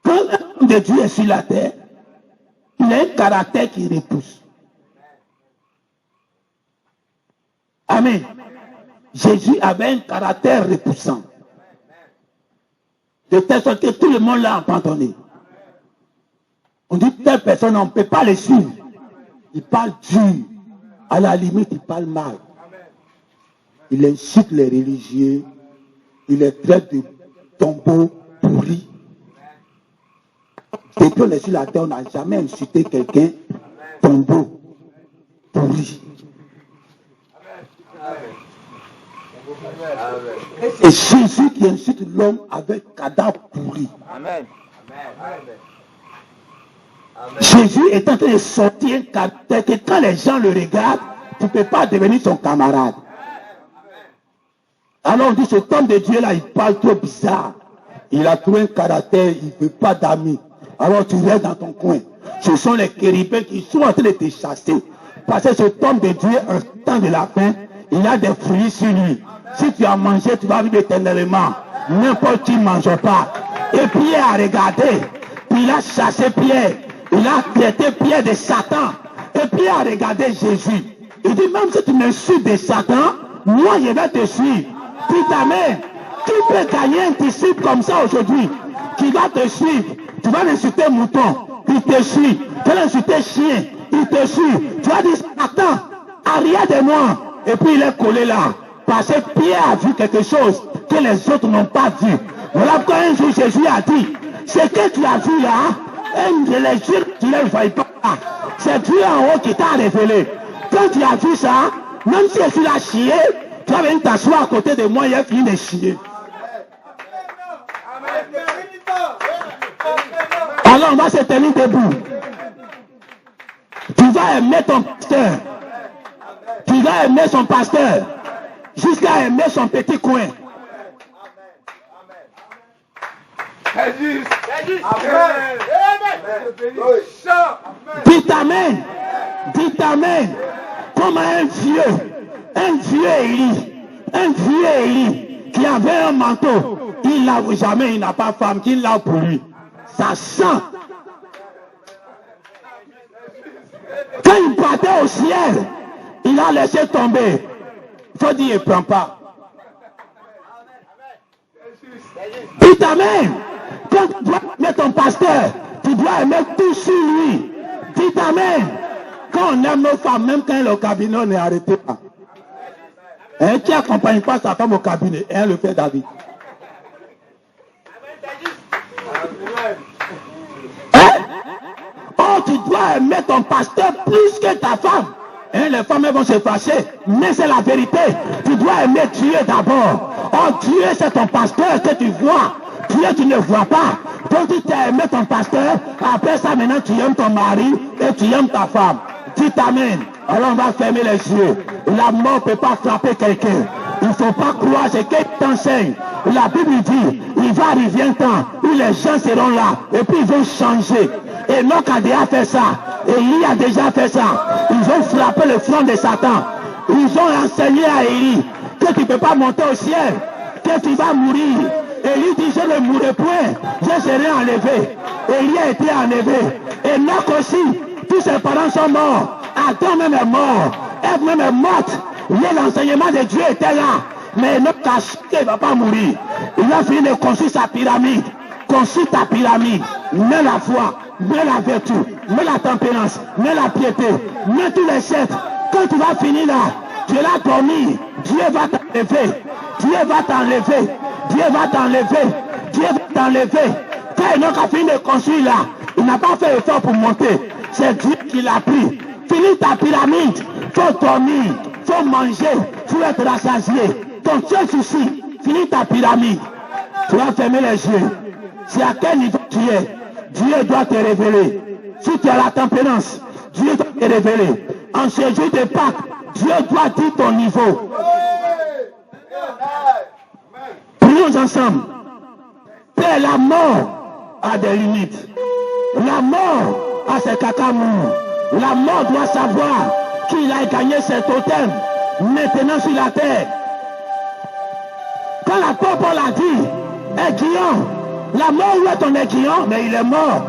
Quand l'homme de Dieu est sur la terre, il a un caractère qui repousse. Amen. Jésus avait un caractère repoussant. De telle sorte que tout le monde l'a abandonné. On dit telle personne, on ne peut pas le suivre. Il parle dur. À la limite, il parle mal. Il incite les religieux. Il les traite de tombeaux pourris. Depuis on est sur la terre, on n'a jamais incité quelqu'un tombeau pourri. Et Jésus qui incite l'homme avec cadavre pourri. Amen. Jésus est en train de sortir un caractère que quand les gens le regardent, tu ne peux pas devenir son camarade. Alors on dit, cet homme de Dieu là, il parle trop bizarre. Il a trouvé un caractère, il ne veut pas d'amis. Alors tu restes dans ton coin. Ce sont les chérubins qui sont en train de te chasser. Parce que cet homme de Dieu, en temps de la fin, il a des fruits sur lui. Si tu as mangé, tu vas vivre éternellement. N'importe qui ne mange pas. Et Pierre a regardé. Puis il a chassé Pierre. Il a traité Pierre de Satan. Et Pierre a regardé Jésus. Il dit, même si tu me suis de Satan, moi je vais te suivre. Dis amen. Qui peut gagner un disciple comme ça aujourd'hui, qui va te suivre? Tu vas l'insulter mouton, il te suit. Tu vas l'insulter chien, il te suit. Tu vas dire, attends, arrière de moi. Et puis il est collé là. Parce que Pierre a vu quelque chose que les autres n'ont pas vu. Voilà pourquoi un jour Jésus a dit, ce que tu as vu là, les jours tu ne le voyais pas là. C'est Dieu en haut qui t'a révélé. Quand tu as vu ça, même si je suis là chier, tu vas venir t'asseoir à côté de moi et il a fini de chier. Alors on va se tenir debout. Tu vas aimer ton pasteur. Tu vas aimer son pasteur. Jusqu'à aimer son petit coin. Dites amen. Dites amen. Comme un vieux Élie qui avait un manteau. Il l'a jamais, il n'a pas femme, qui l'a pour lui. Ça sent. Quand il partait au ciel, il a laissé tomber. Il faut dire, il ne prend pas. Dites amen. Quand tu dois aimer ton pasteur, tu dois aimer tout sur lui. Dites amen. Quand on aime nos femmes, même quand le cabinet, on est arrêté pas. Et qui accompagne pas sa femme au cabinet, et le fait David. Hein? Oh, tu dois aimer ton pasteur plus que ta femme. Et les femmes vont se fâcher, mais c'est la vérité. Tu dois aimer Dieu d'abord. Oh, Dieu c'est ton pasteur que tu vois. Dieu tu ne vois pas. Donc tu t'as aimé ton pasteur, après ça maintenant tu aimes ton mari et tu aimes ta femme. Dis amen. Alors on va fermer les yeux. La mort ne peut pas frapper quelqu'un. Il ne faut pas croire ce qu'il t'enseigne. La Bible dit, il va arriver un temps où les gens seront là et puis ils vont changer. Enoch a déjà fait ça. Élie a déjà fait ça. Ils ont frappé le front de Satan. Ils ont enseigné à Élie que tu ne peux pas monter au ciel, que tu vas mourir. Élie dit, je ne mourrai point, je serai enlevé. Élie a été enlevé. Enoch aussi, tous ses parents sont morts. Adam même est mort. Ève même est morte. L'enseignement de Dieu était là. Mais Enoch a su qu'il ne va pas mourir. Il a fini de construire sa pyramide. Construis ta pyramide. Mets la foi, mets la vertu, mets la tempérance, mets la piété, mets tous les sept. Quand tu vas finir là, tu l'as dormi. Dieu va t'enlever. Dieu va t'enlever. Dieu va t'enlever. Dieu va t'enlever. Quand Enoch a fini de construire là, il n'a pas fait effort pour monter. C'est Dieu qui l'a pris. Finis ta pyramide. Faut dormir. Faut manger. Faut être rassasié. Ton seul souci, finis ta pyramide. Tu vas fermer les yeux. C'est à quel niveau tu es. Dieu doit te révéler. Si tu as la tempérance, Dieu doit te révéler. En ce jour de Pâques, Dieu doit dire ton niveau. Prions ensemble. Père, la mort a des limites. La mort a ses cacamous. La mort doit savoir qu'il a gagné cet totem maintenant sur la terre. Quand l'apôtre Paul a dit, aiguillon, la mort, où est ton aiguillon? Mais il est mort.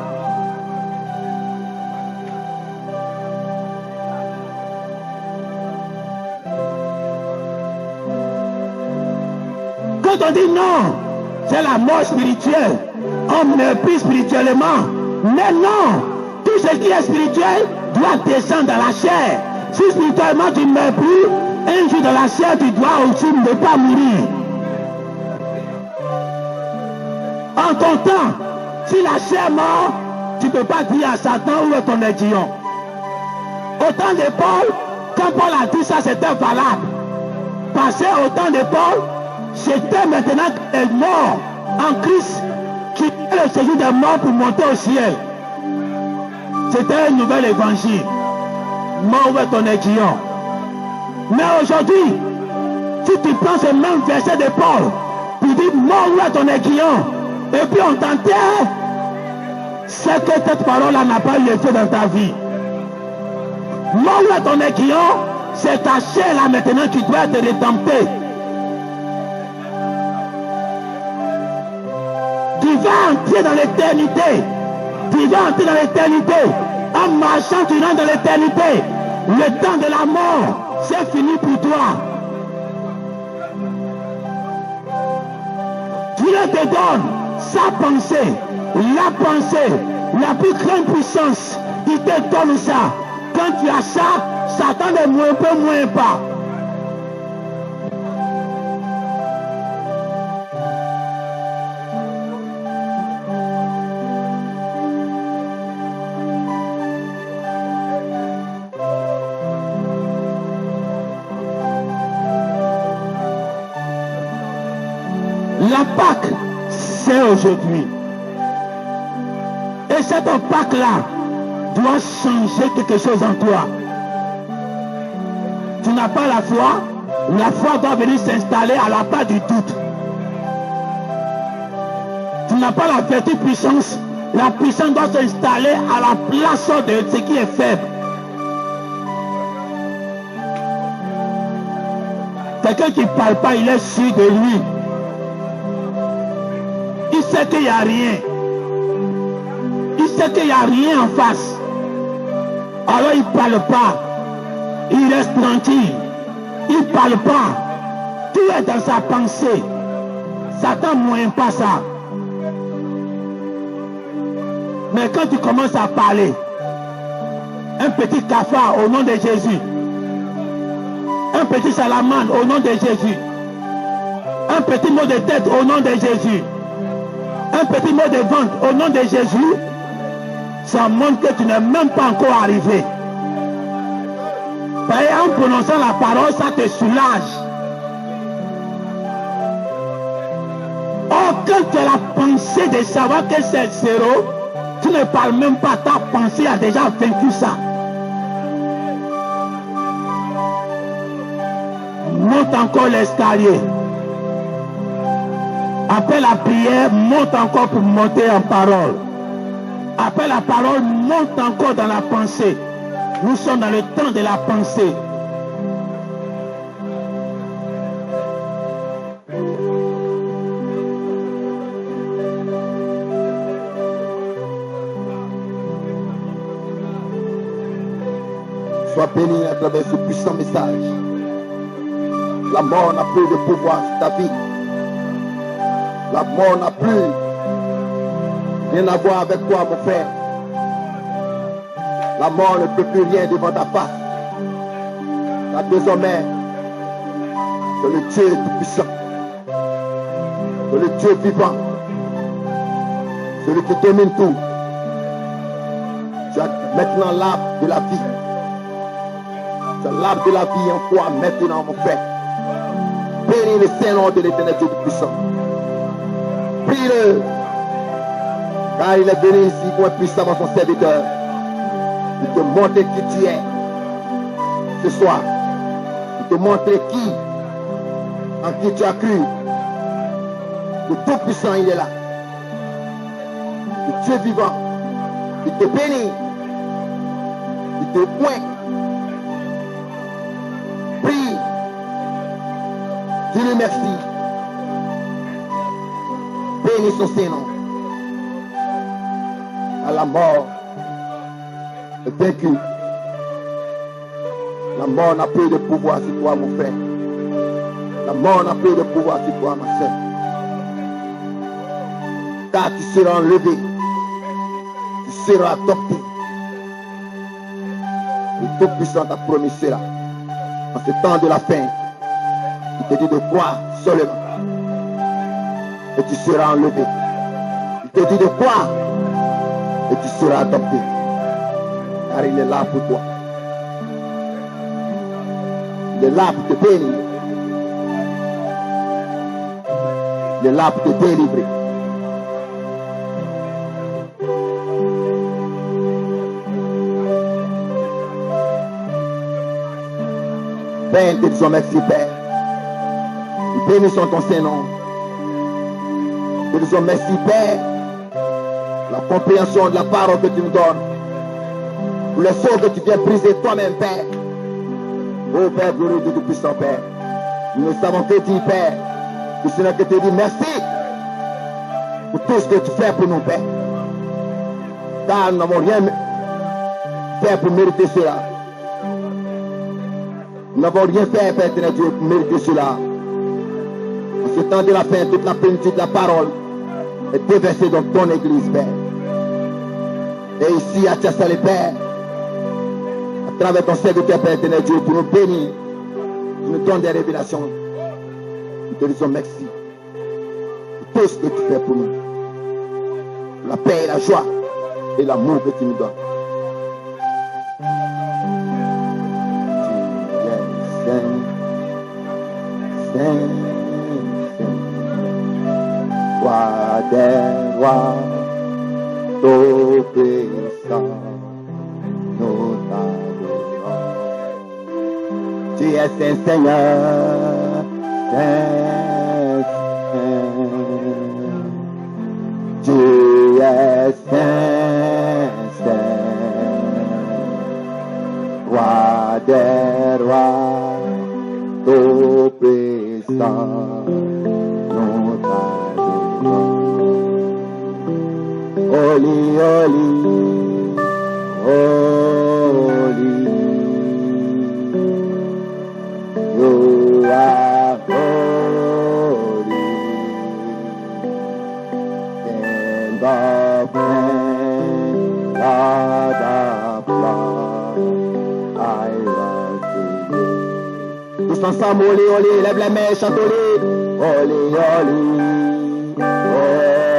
Quand on dit non, c'est la mort spirituelle. On ne meurt plus spirituellement. Mais non, tout ce qui est spirituel doit descendre dans la chair. Si spirituellement tu ne meurs plus, un jour dans la chair, tu dois aussi ne pas mourir. En ton temps, si la chair mort, tu ne peux pas dire à Satan où est ton aiguillon. Au temps de Paul, quand Paul a dit ça, c'était valable. Parce qu'au temps de Paul, c'était maintenant les morts en Christ qui est le séjour des morts pour monter au ciel. C'était un nouvel évangile. Mort où est ton aiguillon. Mais aujourd'hui, si tu prends ce même verset de Paul, tu dis mort où est ton aiguillon, et puis on t'enterre, c'est que cette parole-là n'a pas eu effet dans ta vie. Mort où est ton aiguillon, c'est ta chair là maintenant qui doit être rédemptée. Tu vas entrer dans l'éternité. Tu vas entrer dans l'éternité. En marchant, tu rentres dans l'éternité. Le temps de la mort, c'est fini pour toi. Dieu te donne sa pensée, la plus grande puissance. Il te donne ça. Quand tu as ça, Satan ne peut moins pas. La Pâque, c'est aujourd'hui. Et cette Pâque-là doit changer quelque chose en toi. Tu n'as pas la foi doit venir s'installer à la place du doute. Tu n'as pas la vertu puissance, la puissance doit s'installer à la place de ce qui est faible. Quelqu'un qui ne parle pas, il est sûr de lui. Il sait qu'il n'y a rien. Il sait qu'il n'y a rien en face. Alors il ne parle pas. Il reste tranquille. Il ne parle pas. Tout est dans sa pensée. Satan ne moyen pas ça. Mais quand tu commences à parler, un petit cafard au nom de Jésus, Un petit salamandre au nom de Jésus. Un petit mot de tête au nom de Jésus. Un petit mot de ventre au nom de Jésus. Ça montre que tu n'es même pas encore arrivé. Et en prononçant la parole, ça te soulage. Or, quand tu as la pensée de savoir que c'est zéro, tu ne parles même pas, ta pensée a déjà vaincu ça. Monte encore l'escalier. Après la prière, monte encore pour monter en parole. Après la parole, monte encore dans la pensée. Nous sommes dans le temps de la pensée. Sois béni à travers ce puissant message. La mort n'a plus de pouvoir sur ta vie. La mort n'a plus rien à voir avec toi, mon frère. La mort ne peut plus rien devant ta face. Car désormais, c'est le Dieu tout-puissant. C'est le Dieu vivant. Celui qui domine tout. Tu as maintenant l'arbre de la vie. Tu as l'arbre de la vie en toi maintenant, mon frère. Bénis le Saint-Nom de l'Éternel Dieu tout-puissant. Prie-le. Car il est venu ici pour être puissamment son serviteur. Il te montre qui tu es ce soir. Il te montre qui, en qui tu as cru. Le Tout-Puissant, il est là. Le Dieu vivant. Il te bénit. Il te pointe. Prie. Dis-lui merci. Bénis son Saint-Nom. À la mort est vaincu. La mort n'a plus de pouvoir sur toi, mon frère. La mort n'a plus de pouvoir sur toi, ma soeur. Car tu seras enlevé. Tu seras adopté. Le Tout-Puissant t'a promis cela. En ce temps de la fin, il te dit de croire seulement. Et tu seras enlevé. Il te dit de croire. Et tu seras adopté. Car il est là pour toi. Il est là pour te bénir. Il est là pour te délivrer. Père, te disons merci, Père. Nous bénissons ton Saint-Nom. Te disons merci, Père. La compréhension de la parole que tu nous donnes. Pour les sauts que tu viens briser toi-même, Père. Oh Père, glorieux Dieu tout-puissant, Père. Nous ne savons que dire, Père. Que ce n'est que te dire merci pour tout ce que tu fais pour nous, Père. Car nous n'avons rien fait pour mériter cela. Nous n'avons rien fait, Père éternel Dieu, pour mériter cela. En ce temps de la fin, toute la plénitude de la parole est déversée dans ton église, Père. Et ici, à Tchassale, Père, à travers ton serviteur, Père éternel Dieu, pour nous bénir, tu nous donnes des révélations. Nous te disons merci pour tout ce que tu fais pour nous. Pour la paix et la joie et l'amour que tu nous donnes. Tu es saint, saint, saint. Roi des rois, tout-puissant, nous t'adorons. Tu es saint, Seigneur, saint, saint. Tu es saint, saint. Roi des rois, tout-puissant, nous t'adorons. Holy, holy, holy, you are holy, King of men, God of love, I love you. Tous ensemble, olé, olé, lève les mains, chante olé. Olé, olé. Olé.